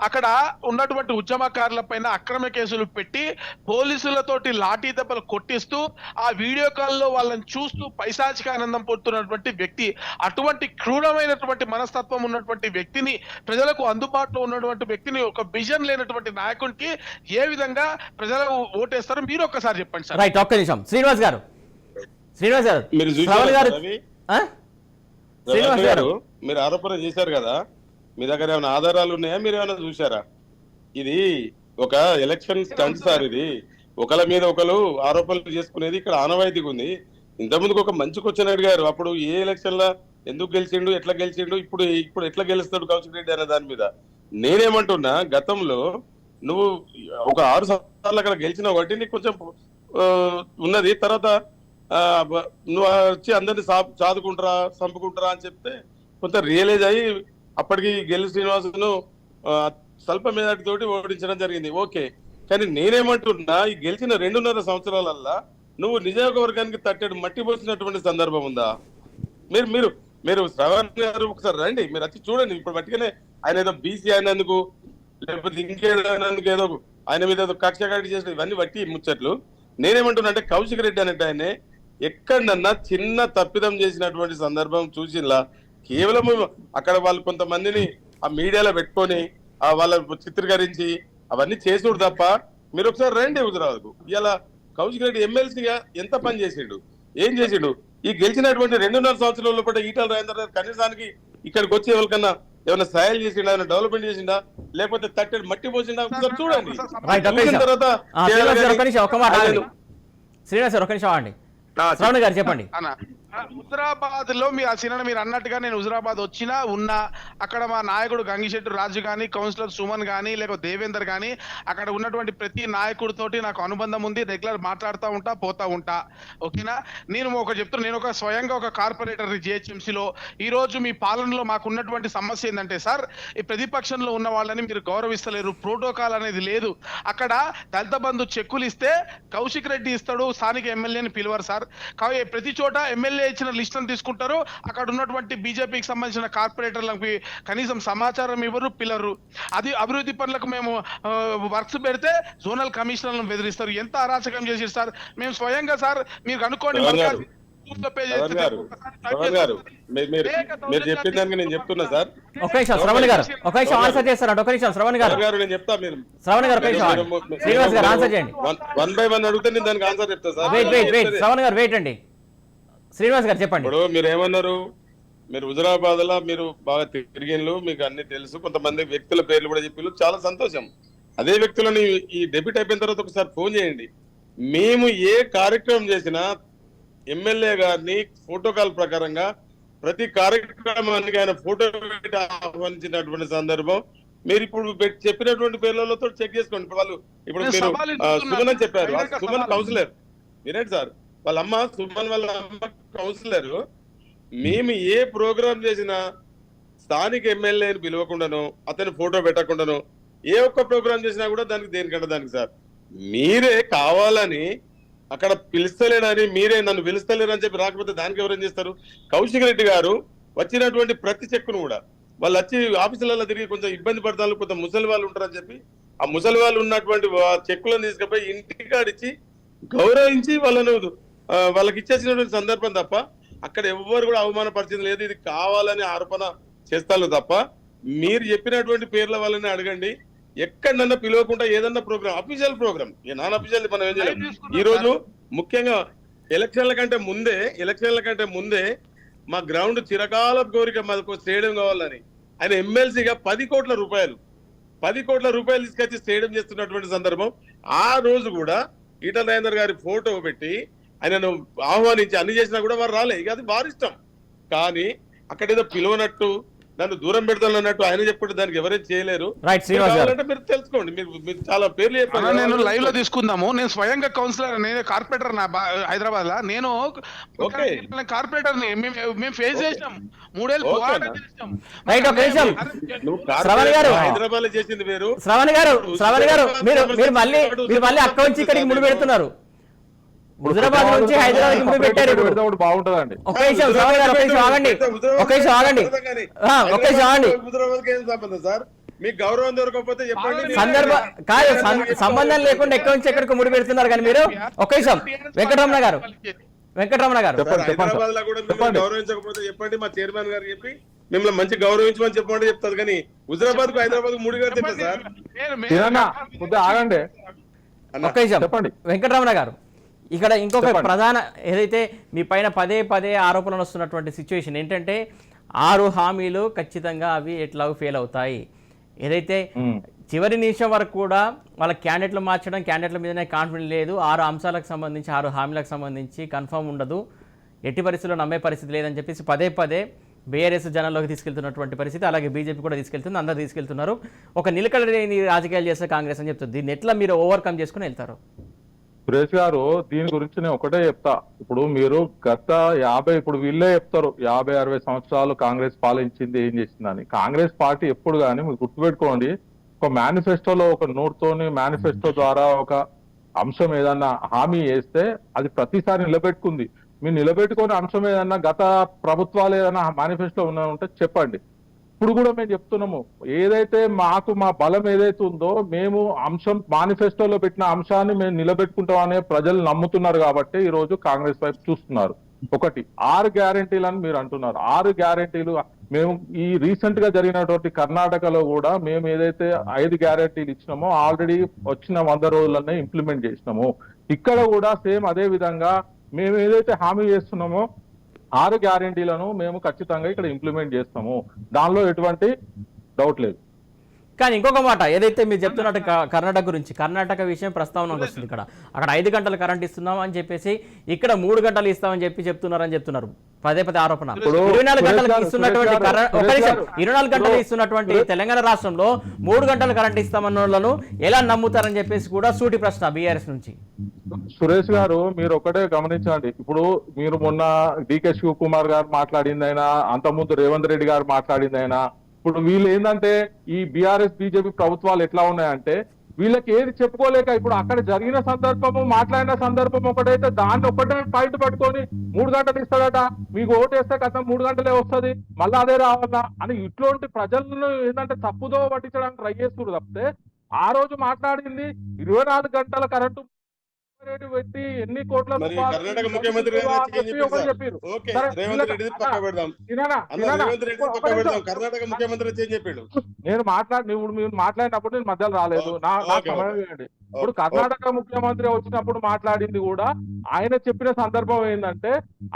అక్కడ ఉన్నటువంటి ఉద్యమకారుల పైన అక్రమ కేసులు పెట్టి పోలీసులతోటి లాఠీ దెబ్బలు కొట్టిస్తూ ఆ వీడియో కాల్లో వాళ్ళని చూస్తూ పైశాచిక ఆనందం పొందుతున్నటువంటి వ్యక్తి. అటువంటి క్రూరమైనటువంటి మనస్తత్వం ఉన్నటువంటి వ్యక్తిని, ప్రజలకు అందుబాటులో ఉన్నటువంటి వ్యక్తిని, ఒక విజన్ లేనటువంటి నాయకునికి ఏ విధంగా ప్రజలకు ఓటేస్తారో మీరు ఒక్కసారి చెప్పండి సార్. రైట్, ఒక్క నిమిషం. శ్రీనివాస్ గారు మీరు శ్రవణ్ గారు, శ్రీనివాస్ గారు, మీరు ఆరోపణ చేశారు కదా, మీ దగ్గర ఏమైనా ఆధారాలు ఉన్నాయా, మీరు ఏమైనా చూసారా? ఇది ఒక ఎలక్షన్ స్టంట్ సార్. ఇది ఒకళ్ళ మీద ఒకరు ఆరోపణలు చేసుకునేది ఇక్కడ ఆనవాయితీగా ఉంది. ఇంతకుముందుకు ఒక మంచి క్వశ్చన్ అడిగారు, అప్పుడు ఏ ఎలక్షన్ లా ఎందుకు గెలిచిండు, ఎట్లా గెలిచిండు, ఇప్పుడు ఎట్లా గెలుస్తాడు కౌశిక్ రెడ్డి అనే దాని మీద నేనేమంటున్నా, గతంలో నువ్వు ఒక 6 సార్లు అక్కడ గెలిచిన వాటి నీకు కొంచెం ఉన్నది. తర్వాత నువ్వు వచ్చి అందరినీ చాదుకుంటారా చంపుకుంటారా అని చెప్తే కొంత రియలైజ్ అయ్యి అప్పటికి గెలు శ్రీనివాసును స్వల్ప మేధాటితోటి ఓడించడం జరిగింది. ఓకే, కానీ నేనేమంటున్నా, ఈ గెలిచిన 2.5 సంవత్సరాలల్లా నువ్వు నియోజకవర్గానికి తట్టెడు మట్టి పోసినటువంటి సందర్భం ఉందా? మీరు శ్రవణ్ గారు ఒకసారి రండి, మీరు వచ్చి చూడండి. ఇప్పుడు మట్టిగానే ఆయన ఏదో బీసీ అయినందుకు, లేకపోతే ఇంకేదైనందుకు, ఏదో ఆయన మీద ఏదో కక్ష కట్టి చేసిన ఇవన్నీ బట్టి ముచ్చట్లు. నేనేమంటున్నా అంటే, కౌశిక్ రెడ్డి అనేట ఆయనే ఎక్కడన్నా చిన్న తప్పిదం చేసినటువంటి సందర్భం చూసిలా కేవలం అక్కడ వాళ్ళు కొంతమందిని ఆ మీడియాలో పెట్టుకొని వాళ్ళ చిత్రీకరించి అవన్నీ చేసుడు తప్ప, మీరు ఒకసారి రండి హుజురాబాద్కు. ఇలా కౌశిక్ రెడ్డి ఎమ్మెల్సీగా ఎంత పని చేసిండు, ఏం చేసిండు? ఈ గెలిచినటువంటి 2.5 సంవత్సరాల పాటు ఈటెల రాజేందర్ గారు కనీసానికి ఇక్కడికి వచ్చి ఎవరికన్నా ఏమైనా సహాయం చేసిండా, ఏమైనా డెవలప్మెంట్ చేసిండా, లేకపోతే తట్టెడు మట్టి పోసిండా? ఒకసారి చూడండి. తర్వాత శ్రీనివాస్ గారు, ఒక నిమిషం ఆగండి. శ్రవణ్ గారు చెప్పండి. హుజరాబాద్ లో మీ ఆ సినిమా మీరు అన్నట్టుగా నేను హుజరాబాద్ వచ్చినా ఉన్నా అక్కడ మా నాయకుడు గంగిశెట్టి రాజు గాని కౌన్సిలర్ సుమన్ గాని లేక దేవేందర్ గాని అక్కడ ఉన్నటువంటి ప్రతి నాయకుడితోటి నాకు అనుబంధం ఉంది, రెగ్యులర్ మాట్లాడుతూ ఉంటా పోతా ఉంటా. ఓకేనా, నేను ఒక చెప్తున్నా, నేను ఒక స్వయంగా ఒక కార్పొరేటర్ జిహెచ్ఎంసీలో. ఈ రోజు మీ పాలనలో మాకు ఉన్నటువంటి సమస్య ఏంటంటే సార్, ఈ ప్రతిపక్షంలో ఉన్న వాళ్ళని మీరు గౌరవిస్తలేరు, ప్రోటోకాల్ అనేది లేదు. అక్కడ దళిత బంధు చెక్కులు ఇస్తే కౌశిక్ రెడ్డి ఇస్తాడు, స్థానిక ఎమ్మెల్యేని పిలువరు సార్. ప్రతి చోట ఎమ్మెల్యే ఇచ్చిన లిస్టును తీసుకుంటారు, అక్కడ ఉన్నటువంటి బీజేపీకి సంబంధించిన కార్పొరేటర్లకు కనీసం సమాచారం ఇవ్వరు, పిల్లరు. అది అభివృద్ధి పనులకు మేము వర్క్స్ పెడితే జోనల్ కమిషనర్లను బెదిరిస్తారు. ఎంత అరాచకం చేసి సార్. మేము స్వయంగా సార్ మీరు కనుక్కోండి, మీరు చెప్పిన దానికి నేను చెప్తున్నా సార్. ఒక నిమిషం శ్రవణ్ గారు, ఒక నిమిషం ఆన్సర్ చేస్తారంట. ఒక నిమిషం శ్రవణ్ గారు నేను చెప్తా, మీరు శ్రవణ్ గారు ఒక నిమిషం శ్రీనివాస్ గారు ఆన్సర్ చేయండి. 1 by 1 అడిగితే నేను దానికి ఆన్సర్ చెప్తా సార్. వెయిట్ శ్రవణ్ గారు వెయిట్ అండి. శ్రీనివాస్ గారు చెప్పండి. ఇప్పుడు మీరు ఏమన్నారు, మీరు హుజరాబాద్ లో మీరు బాగా తిరిగిన్లు, మీకు అన్ని తెలుసు, కొంతమంది వ్యక్తుల పేర్లు కూడా చెప్పిళ్ళు, చాలా సంతోషం. అదే వ్యక్తులని ఈ డెబ్యూట్ అయిపోయిన తర్వాత ఒకసారి ఫోన్ చేయండి. మేము ఏ కార్యక్రమం చేసినా ఎమ్మెల్యే గారిని ఫోటోకాల్ ప్రకారంగా ప్రతి కార్యక్రమానికి ఆయన ఫోటో పెట్టి ఆహ్వానించినటువంటి సందర్భం మీరు ఇప్పుడు చెప్పినటువంటి పేర్లతో చెక్ చేసుకోండి. వాళ్ళు ఇప్పుడు మీరు సుమన్ అని చెప్పారు, సుమన్ కౌన్సిలర్, మీరేంటి సార్ వాళ్ళ అమ్మ, సుమన్ వాళ్ళ అమ్మ కౌన్సిలర్. మేము ఏ ప్రోగ్రామ్ చేసినా స్థానిక ఎమ్మెల్యేని పిలవకుండాను, అతని ఫోటో పెట్టకుండాను ఏ ఒక్క ప్రోగ్రామ్ చేసినా కూడా దానికి దేనికంటే దానికి సార్ మీరే కావాలని అక్కడ పిలుస్తలేనని, మీరే నన్ను పిలుస్తలేరని చెప్పి రాకపోతే దానికి ఎవరేం చేస్తారు? కౌశిక్ రెడ్డి గారు వచ్చినటువంటి ప్రతి చెక్కును కూడా వాళ్ళు వచ్చి ఆఫీసులలో తిరిగి కొంచెం ఇబ్బంది పడతారు, కొంత ముసలి వాళ్ళు ఉంటారని చెప్పి ఆ ముసలి వాళ్ళు ఉన్నటువంటి చెక్కులను తీసుకుపోయి ఇంటికాడిచ్చి గౌరవించి వాళ్ళకి ఇచ్చేసినటువంటి సందర్భం తప్ప అక్కడ ఎవ్వరు కూడా అవమానపరిచింది లేదు. ఇది కావాలని ఆరోపణ చేస్తారు తప్ప మీరు చెప్పినటువంటి పేర్ల వాళ్ళని అడగండి. ఎక్కడన్నా పిలవకుండా ఏదన్నా programme, official programme, non official మనం ఏం చేయలేం. ఈ రోజు ముఖ్యంగా ఎలక్షన్ల కంటే ముందే మా గ్రౌండ్ చిరకాల కోరిక మాకు స్టేడియం కావాలని ఆయన ఎమ్మెల్సీగా 10 కోట్ల రూపాయలు తీసుకొచ్చి స్టేడియం చేస్తున్నటువంటి సందర్భం. ఆ రోజు కూడా ఈటల రాజేందర్ గారి ఫోటో పెట్టి ఆయనను ఆహ్వానించి అన్ని చేసినా కూడా వారు రాలే. ఇక అది వారి ఇష్టం. కానీ అక్కడ ఏదో పిలవనట్టు నన్ను దూరం పెడతాను అన్నట్టు ఆయన చెప్పుకుంటే దానికి ఎవరేం చేయలేరు. మీరు తెలుసుకోండి, మీరు చాలా పేర్లు చెప్పారు. నేను లైవ్ లో తీసుకుందాము. నేను స్వయంగా కౌన్సిలర్, నేను కార్పొరేటర్ హైదరాబాద్ లో. నేను కార్పొరేటర్ ని మేము ఫేస్ చేసినాం. 3 ఏళ్ళు హైదరాబాద్ లో చేసింది వేరు. శ్రవణ్ గారు మీరు మళ్ళీ అక్కడి నుంచి ఇక్కడికి ముడి పెడుతున్నారు. హుజరాబాద్ నుంచి హైదరాబాద్ ముందు పెట్టారు. బాగుంటదండి. ఒక నిమిషం శ్రవణ్ గారు, ఒక నిమిషం ఆగండి. మీకు గౌరవం దొరకకపోతే సంబంధం లేకుండా ఎక్కడి నుంచి ఎక్కడికి ముడి పెడుతున్నారు. కానీ మీరు ఒక నిమిషం వెంకటరమణ గారు హైదరాబాద్ లో కూడా మిమ్మల్ని గౌరవించకపోతే చెప్పండి, మా చైర్మన్ గారు చెప్పి మిమ్మల్ని మంచి గౌరవించమని చెప్పండి చెప్తారు. కానీ హుజరాబాద్ కు హైదరాబాద్ ముడి గారు చెప్పారు సార్. ఆగండి ఒక నిమిషం చెప్పండి. వెంకటరమణ గారు, ఇక్కడ ఇంకొక ప్రధాన ఏదైతే మీ పైన పదే ఆరోపణలు వస్తున్నటువంటి సిచ్యువేషన్ ఏంటంటే 6 హామీలు ఖచ్చితంగా అవి ఎట్లా ఫెయిల్ అవుతాయి. ఏదైతే చివరి నిమిషం వరకు కూడా వాళ్ళ క్యాండిడేట్లు మార్చడం, క్యాండిడేట్ల మీదనే కాన్ఫిడెంట్ లేదు, 6 అంశాలకు సంబంధించి 6 హామీలకు సంబంధించి కన్ఫర్మ్ ఉండదు, ఎట్టి పరిస్థితుల్లో నమ్మే పరిస్థితి లేదని చెప్పేసి పదే బీఆర్ఎస్ జనంలోకి తీసుకెళ్తున్నటువంటి పరిస్థితి. అలాగే బీజేపీ కూడా తీసుకెళ్తుంది, అందరూ తీసుకెళ్తున్నారు. ఒక నిలకడలేని రాజకీయాలు చేస్తే కాంగ్రెస్ అని చెప్తుంది. దీన్ని ఎట్లా మీరు ఓవర్కమ్ చేసుకుని వెళ్తారు? సురేష్ గారు, దీని గురించి నేను ఒకటే చెప్తా. ఇప్పుడు మీరు గత 50 ఇప్పుడు వీళ్ళే చెప్తారు 50-60 సంవత్సరాలు కాంగ్రెస్ పాలించింది, ఏం చేసిందని. కాంగ్రెస్ పార్టీ ఎప్పుడు కానీ మీరు గుర్తుపెట్టుకోండి, ఒక మేనిఫెస్టోలో ఒక నోట్తోని మేనిఫెస్టో ద్వారా ఒక అంశం ఏదన్నా హామీ వేస్తే అది ప్రతిసారి నిలబెట్టుకుంది. మీరు నిలబెట్టుకునే అంశం ఏదన్నా గత ప్రభుత్వాలు ఏదైనా మేనిఫెస్టో ఉంటే చెప్పండి. ఇప్పుడు కూడా మేము చెప్తున్నాము, ఏదైతే మా బలం ఏదైతే ఉందో మేము అంశం మేనిఫెస్టోలో పెట్టిన అంశాన్ని మేము నిలబెట్టుకుంటామనే ప్రజలు నమ్ముతున్నారు కాబట్టి ఈ రోజు కాంగ్రెస్ వైపు చూస్తున్నారు. ఒకటి 6 గ్యారెంటీలని మీరు అంటున్నారు. 6 గ్యారెంటీలు మేము ఈ రీసెంట్ గా జరిగినటువంటి కర్ణాటకలో కూడా మేము ఏదైతే 5 గ్యారెంటీలు ఇచ్చినామో ఆల్రెడీ వచ్చిన 100 రోజులనే ఇంప్లిమెంట్ చేసినాము. ఇక్కడ కూడా సేమ్ అదే విధంగా మేము ఏదైతే హామీ చేస్తున్నామో 6 గ్యారెంటీలను మేము ఖచ్చితంగా ఇక్కడ ఇంప్లిమెంట్ చేస్తాము. దానిలో ఎటువంటి డౌట్ లేదు. కానీ ఇంకొక మాట ఏదైతే మీరు చెప్తున్నట్టు కర్ణాటక గురించి, కర్ణాటక విషయం ప్రస్తావనకు వస్తుంది. అక్కడ 5 గంటలు కరెంట్ ఇస్తున్నాం అని చెప్పేసి ఇక్కడ 3 గంటలు ఇస్తామని చెప్తున్నారని చెప్తున్నారు. పదే ఆరోపణ. 24 గంటలకు ఇస్తున్నటువంటి 24 గంటలు ఇస్తున్నటువంటి తెలంగాణ రాష్ట్రంలో 3 గంటలు కరెంట్ ఇస్తామన్న వాళ్ళను ఎలా నమ్ముతారని చెప్పేసి కూడా సూటి ప్రశ్న బీఆర్ఎస్ నుంచి. సురేష్ గారు మీరు ఒకటే గమనించండి. ఇప్పుడు మీరు మొన్న డికే శివకుమార్ గారు మాట్లాడిందైనా, అంతకుముందు రేవంత్ రెడ్డి గారు మాట్లాడిందైనా, ఇప్పుడు వీళ్ళు ఏంటంటే ఈ బీఆర్ఎస్ బీజేపీ ప్రభుత్వాలు ఎట్లా ఉన్నాయంటే వీళ్ళకి ఏది చెప్పుకోలేక ఇప్పుడు అక్కడ జరిగిన సందర్భము మాట్లాడిన సందర్భం ఒకటైతే దాన్ని ఒకటే పాయింట్ పట్టుకొని 3 గంటలు ఇస్తాడట, మీకు ఓటేస్తే కథ 3 గంటలే వస్తుంది మళ్ళీ అదే రావాలా అని ఇట్లాంటి ప్రజలను ఏంటంటే తప్పుదో పట్టించడానికి ట్రై చేస్తున్నారు తప్పితే ఆ రోజు మాట్లాడింది 24 గంటల కరెంటు పెట్టి ఎన్ని కోట్ల కర్ణాటక ముఖ్యమంత్రి కర్ణాటక ముఖ్యమంత్రి ఏం చెప్పాడు? నేను మీరు మాట్లాడినప్పుడు నేను మధ్యలో రాలేదు, నాకు సమయం ఇవ్వండి. ఇప్పుడు కర్ణాటక ముఖ్యమంత్రి వచ్చినప్పుడు మాట్లాడింది కూడా ఆయన చెప్పిన సందర్భం ఏంటంటే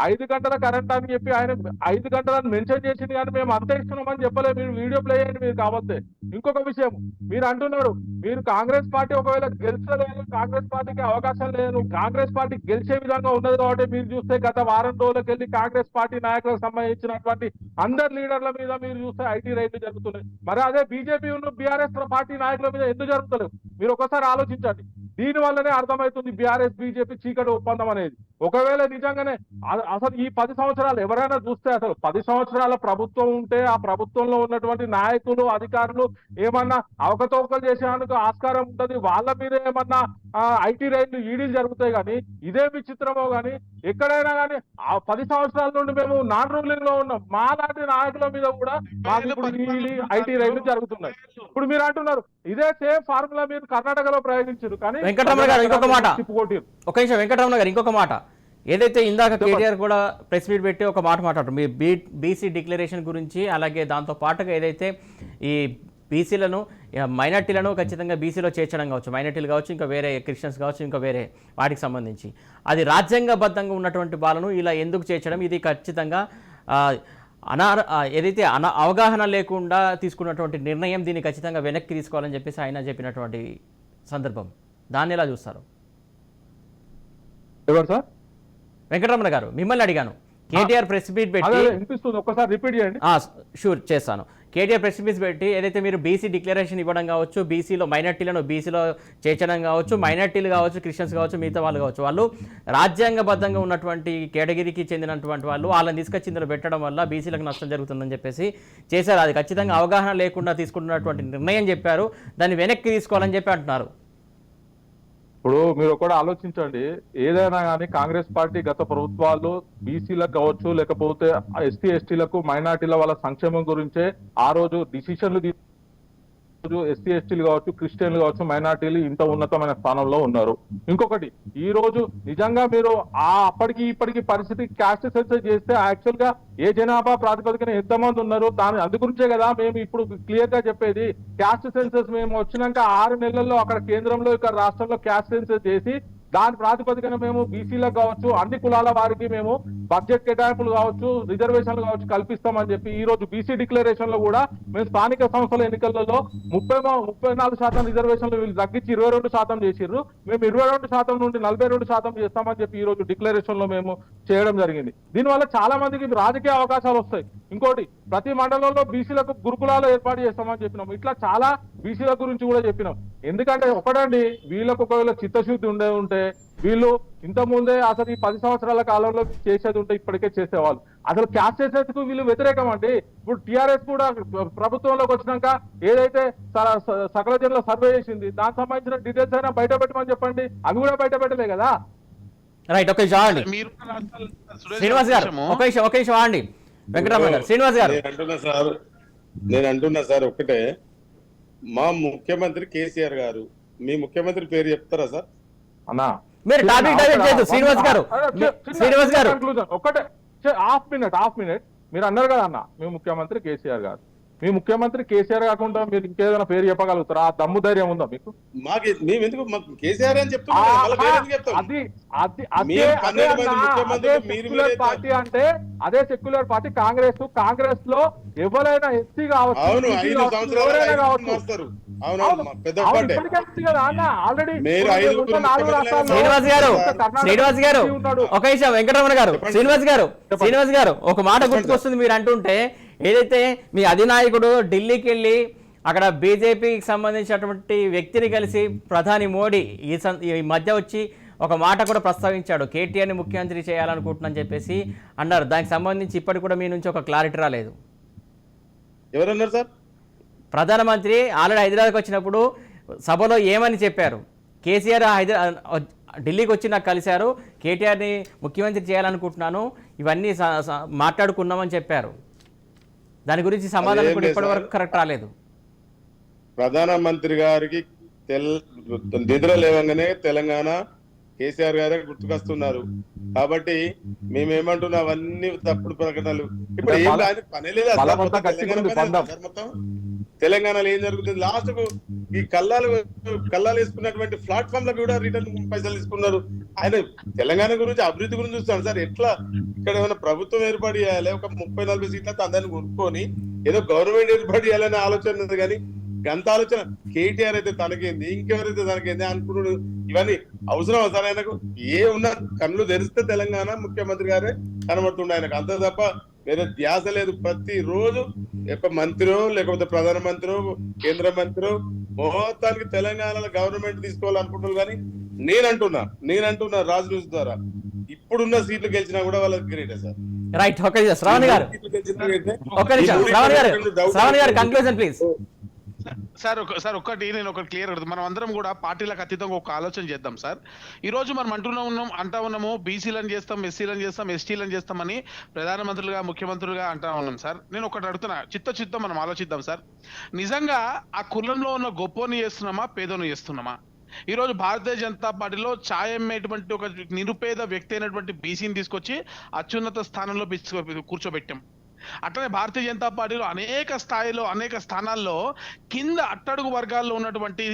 5 గంటల కరెంట్ అని చెప్పి ఆయన 5 గంటలను మెన్షన్ చేసింది, కానీ మేము అంతే ఇస్తున్నామని చెప్పలేదు. మీరు వీడియో ప్లే చేయండి మీరు కావస్తే. ఇంకొక విషయం మీరు అంటున్నారు, మీరు కాంగ్రెస్ పార్టీ ఒకవేళ గెలిచలేదు, కాంగ్రెస్ పార్టీకి అవకాశం లేదు, కాంగ్రెస్ పార్టీ గెలిచే విధంగా ఉన్నది కాబట్టి మీరు చూస్తే గత వారం రోజులకు వెళ్ళి కాంగ్రెస్ పార్టీ నాయకులకు సంబంధించినటువంటి అందరు లీడర్ల మీద మీరు చూస్తే ఐటీ రైళ్లు జరుగుతున్నాయి. మరి అదే బీజేపీ ఉన్న బీఆర్ఎస్ పార్టీ నాయకుల మీద ఎందుకు జరుగుతలేవు మీరు ఒకసారి ఆలోచించండి. దీని వల్లనే అర్థమవుతుంది బీఆర్ఎస్ బీజేపీ చీకటి ఒప్పందం అనేది. ఒకవేళ నిజంగానే అసలు ఈ 10 సంవత్సరాలు ఎవరైనా చూస్తే అసలు 10 సంవత్సరాల ప్రభుత్వం ఉంటే ఆ ప్రభుత్వంలో ఉన్నటువంటి నాయకులు అధికారులు ఏమన్నా అవకతవకలు చేసేందుకు ఆస్కారం ఉంటుంది, వాళ్ళ మీద ఏమన్నా ఐటీ రైళ్లు ఈడీలు జరుగుతాయి. కానీ ఇదే విచిత్రమో కానీ ఎక్కడైనా కానీ ఆ 10 సంవత్సరాల నుండి మేము నాన్ రూలింగ్ లో ఉన్నాం, మా లాంటి నాయకుల మీద కూడా మాకు ఇప్పుడు ఈడీ ఐటీ రైళ్లు జరుగుతున్నాయి. ఇప్పుడు మీరు అంటున్నారు ఇదే సేమ్ ఫార్ములా మీరు కర్ణాటకలో ప్రయోగించారు. కానీ వెంకటరమణ గారు ఇంకొక మాట, ఒక నిమిషం వెంకటరమణ గారు ఇంకొక మాట. ఏదైతే ఇందాక కేటీఆర్ కూడా ప్రెస్ మీట్ పెట్టి ఒక మాట మాట్లాడారు మీ బీసీ డిక్లరేషన్ గురించి, అలాగే దాంతో పాటుగా ఏదైతే ఈ బీసీలను మైనార్టీలను ఖచ్చితంగా బీసీలో చేర్చడం కావచ్చు, మైనార్టీలు కావచ్చు, ఇంకా వేరే క్రిస్టియన్స్ కావచ్చు, ఇంకా వేరే వాటికి సంబంధించి అది రాజ్యాంగబద్ధంగా ఉన్నటువంటి వాళ్ళను ఇలా ఎందుకు చేర్చడం, ఇది ఖచ్చితంగా ఏదైతే అవగాహన లేకుండా తీసుకున్నటువంటి నిర్ణయం, దీన్ని ఖచ్చితంగా వెనక్కి తీసుకోవాలని చెప్పేసి ఆయన చెప్పినటువంటి సందర్భం, దాన్ని ఎలా చూస్తారు? ఎవరు సార్? వెంకటరమణ గారు మిమ్మల్ని అడిగాను. కేటీఆర్ ప్రెస్ మీట్ పెట్టి ఒక్కసారి రిపీట్ చేయండి. షూర్ చేస్తాను. కేటీఆర్ ప్రెస్ మీట్ పెట్టి ఏదైతే మీరు బీసీ డిక్లరేషన్ ఇవ్వడం కావచ్చు, బీసీలో మైనార్టీలను బీసీలో చేర్చడం కావచ్చు, మైనార్టీలు కావచ్చు, క్రిస్టియన్స్ కావచ్చు, మిగతా వాళ్ళు కావచ్చు, వాళ్ళు రాజ్యాంగబద్ధంగా ఉన్నటువంటి కేటగిరీకి చెందినటువంటి వాళ్ళు వాళ్ళని తీసుకొచ్చి ఇందులో పెట్టడం వల్ల బీసీలకు నష్టం జరుగుతుందని చెప్పేసి చేశారు. అది ఖచ్చితంగా అవగాహన లేకుండా తీసుకుంటున్నటువంటి నిర్ణయం చెప్పారు, దాన్ని వెనక్కి తీసుకోవాలని చెప్పి అంటున్నారు. ఇప్పుడు మీరు ఒకటి ఆలోచించండి, ఏదైనా కానీ కాంగ్రెస్ పార్టీ గత ప్రభుత్వాలు బీసీలకు కావచ్చు, లేకపోతే ఎస్టీ ఎస్టీలకు మైనార్టీల వాళ్ళ సంక్షేమం గురించే ఆ రోజు డిసిషన్లు ఎస్సీ ఎస్టీలు కావచ్చు, క్రిస్టియన్లు కావచ్చు, మైనార్టీలు ఇంత ఉన్నతమైన స్థానంలో ఉన్నారు. ఇంకొకటి ఈ రోజు నిజంగా మీరు అప్పటికి ఇప్పటికి పరిస్థితి క్యాస్ట్ సెన్సస్ చేస్తే యాక్చువల్ గా ఏ జనాభా ప్రాతిపదికన ఎంతమంది ఉన్నారు దాని అందు గురించే కదా మేము ఇప్పుడు క్లియర్ గా చెప్పేది. క్యాస్ట్ సెన్సస్ మేము వచ్చినాక 6 నెలల్లో అక్కడ కేంద్రంలో ఇక్కడ రాష్ట్రంలో క్యాస్ట్ సెన్సస్ చేసి దాని ప్రాతిపదికన మేము బీసీలకు కావచ్చు, అన్ని కులాల వారికి మేము బడ్జెట్ కేటాయింపులు కావచ్చు, రిజర్వేషన్లు కావచ్చు కల్పిస్తామని చెప్పి ఈ రోజు బీసీ డిక్లరేషన్ లో కూడా మేము స్థానిక సంస్థల ఎన్నికలలో 34% రిజర్వేషన్లు వీళ్ళు తగ్గించి 22% చేసిర్రు. మేము 22% నుండి 42% చేస్తామని చెప్పి ఈ రోజు డిక్లరేషన్ లో మేము చేయడం జరిగింది. దీనివల్ల చాలా మందికి రాజకీయ అవకాశాలు వస్తాయి. ఇంకోటి ప్రతి మండలంలో బీసీలకు గురుకులాలు ఏర్పాటు చేస్తామని చెప్పినాం. ఇట్లా చాలా బీసీల గురించి కూడా చెప్పినాం. ఎందుకంటే ఒకటండి, వీళ్ళకు ఒకవేళ చిత్తశుద్ధి ఉంటే వీళ్ళు ఇంత ముందే అసలు ఈ 10 సంవత్సరాల కాలంలో చేసేది ఉంటే ఇప్పటికే చేసేవాళ్ళు. అసలు క్యాస్ట్ చేసేందుకు వీళ్ళు వ్యతిరేకం అండి. ఇప్పుడు టీఆర్ఎస్ కూడా ప్రభుత్వంలోకి వచ్చినాక ఏదైతే సకల జనుల సర్వే చేసింది దానికి సంబంధించిన డీటెయిల్స్ అయినా బయట పెట్టమని చెప్పండి, అవి కూడా బయట పెట్టలే కదా. రైట్, ఒక శ్రీనివాస్ గారు ఒక నిమిషం అండి. వెంకటరమణ గారు, శ్రీనివాస్ గారు నేను అంటున్నా సార్ ఒకటే, మా ముఖ్యమంత్రి కేసీఆర్ గారు, మీ ముఖ్యమంత్రి పేరు చెప్తారా సార్? అన్నా మీరు టాపిక్ డైవర్ట్ చేయొద్దు. శ్రీనివాస్ గారు ఒకటే హాఫ్ మినిట్ మీరు అన్నారు కదా అన్న, మీ ముఖ్యమంత్రి కేసీఆర్ గారు మీ ముఖ్యమంత్రి కేసీఆర్ కాకుండా మీరు ఇంకేదైనా పేరు చెప్పగలుగుతారా? ఆ దమ్ము ధైర్యం ఉందా మీకు? మేము ఎందుకు మాకు కేసీఆర్ అని చెప్తున్నాం కదా, మళ్ళీ వేరే ఎందుకు చెప్తాం? అది అది అదే మీరు అదే 12 మంది అన్నా, ముఖ్యమంత్రులు అదే మీరు సెక్యులర్ మీరే పార్టీ అంటే అదే సెక్యులర్ పార్టీ కాంగ్రెస్ లో ఎవరైనా ఎస్సీ కావచ్చు, అవును, బీసీ 5 కావచ్చు, సంవత్సరాలు ఎవరైనా 5 కావచ్చు. మారుస్తారు. అవును, అవును, పెద్ద అవును, పార్టీ. ఇప్పటికే ఉంది కదా అన్న, ఆల్రెడీ మీరు 5 నాలుగు రాష్ట్రాల్లో శ్రీనివాస్ గారు కర్ణాటక శ్రీనివాస్ గారు ఉన్నాడు. ఒక నిమిషం వెంకటరమణ గారు, శ్రీనివాస్ గారు ఒక మాట గుర్తుకొస్తుంది మీరు అంటుంటే. ఏదైతే మీ అధినాయకుడు ఢిల్లీకి వెళ్ళి అక్కడ బీజేపీకి సంబంధించినటువంటి వ్యక్తిని కలిసి ప్రధాని మోడీ ఈ మధ్య వచ్చి ఒక మాట కూడా ప్రస్తావించాడు, కేటీఆర్ని ముఖ్యమంత్రి చేయాలనుకుంటున్నాను చెప్పేసి అన్నారు. దానికి సంబంధించి ఇప్పటికి కూడా మీ నుంచి ఒక క్లారిటీ రాలేదు. ఎవరన్నారు సార్? ప్రధానమంత్రి ఆల్రెడీ హైదరాబాద్కి వచ్చినప్పుడు సభలో ఏమని చెప్పారు? కేసీఆర్ ఢిల్లీకి వచ్చి నాకు కలిశారు, కేటీఆర్ని ముఖ్యమంత్రి చేయాలనుకుంటున్నాను, ఇవన్నీ మాట్లాడుకున్నామని చెప్పారు. దాని గురించి సమాధానం కూడా ఇప్పటి వరకు కరెక్ట్ రాలేదు. ప్రధానమంత్రి గారికి నిద్ర లేవగానే తెలంగాణ కేసీఆర్ గారే గుర్తుకొస్తున్నారు. కాబట్టి మేమేమంటున్నాం, అవన్నీ తప్పుడు ప్రకటనలు. ఇప్పుడు ఏం కాదు, పని లేదా మొత్తం తెలంగాణలో ఏం జరుగుతుంది? లాస్ట్ కు ఈ కల్లాలు వేసుకున్నటువంటి ప్లాట్ఫామ్ లకు కూడా రిటర్న్ పైసలు తీసుకున్నారు. ఆయన తెలంగాణ గురించి అభివృద్ధి గురించి చూస్తాను సార్. ఎట్లా ఇక్కడ ఏమైనా ప్రభుత్వం ఏర్పాటు చేయాలి, ఒక 30-40 సీట్లతో అందరిని కొనుక్కొని ఏదో గవర్నమెంట్ ఏర్పాటు చేయాలనే ఆలోచన ఉంది. కానీ గంత ఆలోచన కేటీఆర్ అయితే తనకేంది, ఇంకెవరైతే తనకేంది అనుకున్నాడు. ఇవన్నీ అవసరం సార్ ఆయనకు? ఏ ఉన్నా కళ్ళు తెరిస్తే తెలంగాణ ముఖ్యమంత్రి గారే కనబడుతుండే ఆయనకు, అంతే తప్ప వేరే ధ్యాస లేదు. ప్రతి రోజు మంత్రో లేకపోతే ప్రధానమంత్రి, కేంద్ర మంత్రి మొత్తానికి తెలంగాణలో గవర్నమెంట్ తీసుకోవాలనుకుంటున్నారు. కానీ నేనంటున్నా రాజ్ న్యూస్ ద్వారా ఇప్పుడున్న సీట్లు గెలిచినా కూడా వాళ్ళకి గ్రేటే సార్. రైట్, ఓకే శ్రావణ్ గారు, ఒక నిమిషం శ్రావణ్ గారు కంక్లూజన్ ప్లీజ్. సార్ ఒక్కటి నేను ఒకటి క్లియర్ అవుతుంది. మనం అందరం కూడా పార్టీలకు అతీతంగా ఒక ఆలోచన చేద్దాం సార్. ఈ రోజు మనం అంటా ఉన్నాము బీసీలను చేస్తాం, ఎస్సీలను చేస్తాం, ఎస్టీలను చేస్తామని ప్రధానమంత్రులుగా ముఖ్యమంత్రులుగా అంటా ఉన్నాం సార్. నేను ఒకటి అడుగుతున్నా, చిత్తం మనం ఆలోచిద్దాం సార్. నిజంగా ఆ కులంలో ఉన్న గొప్పని చేస్తున్నామా, పేదోని చేస్తున్నామా? ఈ రోజు భారతీయ జనతా పార్టీలో ఛాయ్ అమ్మేటువంటి ఒక నిరుపేద వ్యక్తి అయినటువంటి బీసీని తీసుకొచ్చి అత్యున్నత స్థానంలో కూర్చోబెట్టాం. అట్లనే భారతీయ జనతా పార్టీలో అనేక స్థాయిలో అనేక స్థానాల్లో కింద అట్టడుగు వర్గాల్లో ఉన్నటువంటి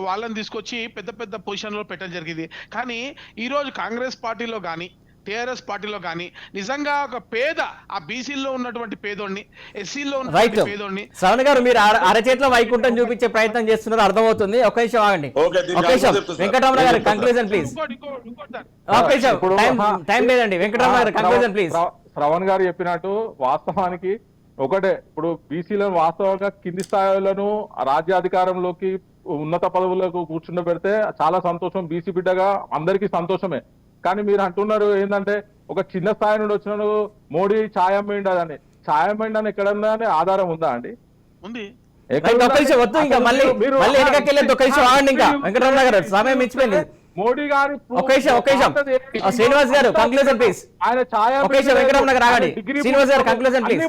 వాళ్ళని తీసుకొచ్చి పెద్ద పెద్ద పొజిషన్లో పెట్టడం జరిగింది. కానీ ఈరోజు కాంగ్రెస్ పార్టీలో కానీ టీఆర్ఎస్ పార్టీలో కానీ నిజంగా ఒక పేద ఆ బీసీల్లో ఉన్నటువంటి పేదోడిని, ఎస్సీలో ఉన్నటువంటి పేదోడిని. శ్రవణ్ గారు మీరు అరచేతిలో వైకుంఠం చూపించే ప్రయత్నం చేస్తున్నారు, అర్థమవుతుంది. ఒక నిమిషం ఆగండి, ఒక నిమిషం. వెంకటరమణ గారు కంక్లూజన్ ప్లీజ్. ఒక నిమిషం, టైం లేదండి. వెంకటరమణ గారు కంక్లూజన్ ప్లీజ్. శ్రవణ్ గారు చెప్పినట్టు వాస్తవానికి ఒకటే, ఇప్పుడు బీసీలను వాస్తవంగా కింది స్థాయిలను రాజ్యాధికారంలోకి ఉన్నత పదవులకు కూర్చుండబెడితే చాలా సంతోషం, బీసీ బిడ్డగా అందరికీ సంతోషమే. కానీ మీరు అంటున్నారు ఏంటంటే ఒక చిన్న స్థాయి నుండి వచ్చిన మోడీ ఛాయం అని ఎక్కడన్నా ఆధారం ఉందా అండి? ఉంది. వెంకటరమణ గారు సమయం ఇచ్చిపోయింది. మోడీ గారి శ్రీనివాస్ గారు కంక్లూజన్ ప్లీజ్. ఆయన ఛాయ వెంకటరమణ గారు ఆగండి. శ్రీనివాస్ గారు కంక్లూజన్ ప్లీజ్.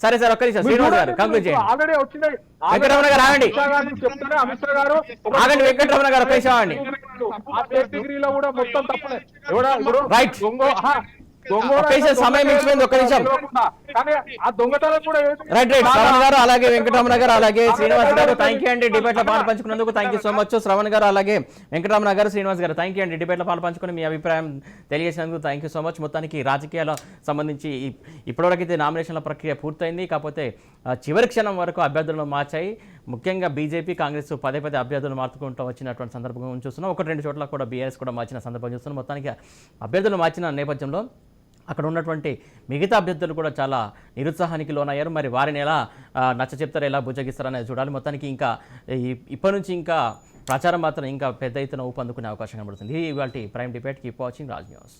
సరే సార్, ఒక్క నిమిషం శ్రీనివాస్ గారు కంక్లూడ్ చేయండి. ఆల్రెడీ వచ్చినాయి. వెంకటరమణ గారు ఆగండి, అమిత్ షా గారు ఆగండి. వెంకటరమణ గారు ఒక నిమిషం ఆగండి. డిగ్రీలో కూడా మొత్తం తప్పలే. రైట్, సమయం ఇచ్చిపోయింది. ఒక్క నిమిషం. రైట్ రైట్ శ్రవణ్ గారు అలాగే వెంకటరమణ గారు అలాగే శ్రీనివాస్ గారు థ్యాంక్ యూ అండి డిబేట్ లో పాలు పంచుకున్నందుకు. Thank you so much Shravan గారు అలాగే వెంకటరమణ గారు శ్రీనివాస్ గారు థ్యాంక్ యూ అండి డిబేట్ లో పాలు పంచుకుని మీ అభిప్రాయం తెలియజేసినందుకు థ్యాంక్ యూ సో మచ్. మొత్తానికి రాజకీయాల సంబంధించి ఇప్పటివరకైతే నామినేషన్ల ప్రక్రియ పూర్తయింది. కాకపోతే చివరి క్షణం వరకు అభ్యర్థులను మార్చాయి. ముఖ్యంగా బీజేపీ కాంగ్రెస్ పదే అభ్యర్థులు మార్చుకుంటూ వచ్చినటువంటి సందర్భం చూస్తున్నాం. 1-2 చోట్ల కూడా బీఆర్ఎస్ కూడా మార్చిన సందర్భం చూస్తున్నాం. మొత్తానికి అభ్యర్థులు మార్చిన నేపథ్యంలో అక్కడ ఉన్నటువంటి మిగతా అభ్యర్థులు కూడా చాలా నిరుత్సాహానికి లోనయ్యారు. మరి వారిని ఎలా నచ్చ చెప్తారో, ఎలా బుజ్జగిస్తారనేది చూడాలి. మొత్తానికి ఇంకా ఇప్పటి నుంచి ఇంకా ప్రచారం మాత్రం ఇంకా పెద్ద ఎత్తున ఊపందుకునే అవకాశం కనబడుతుంది. ఇవాళ prime debate. Keep watching Raj news.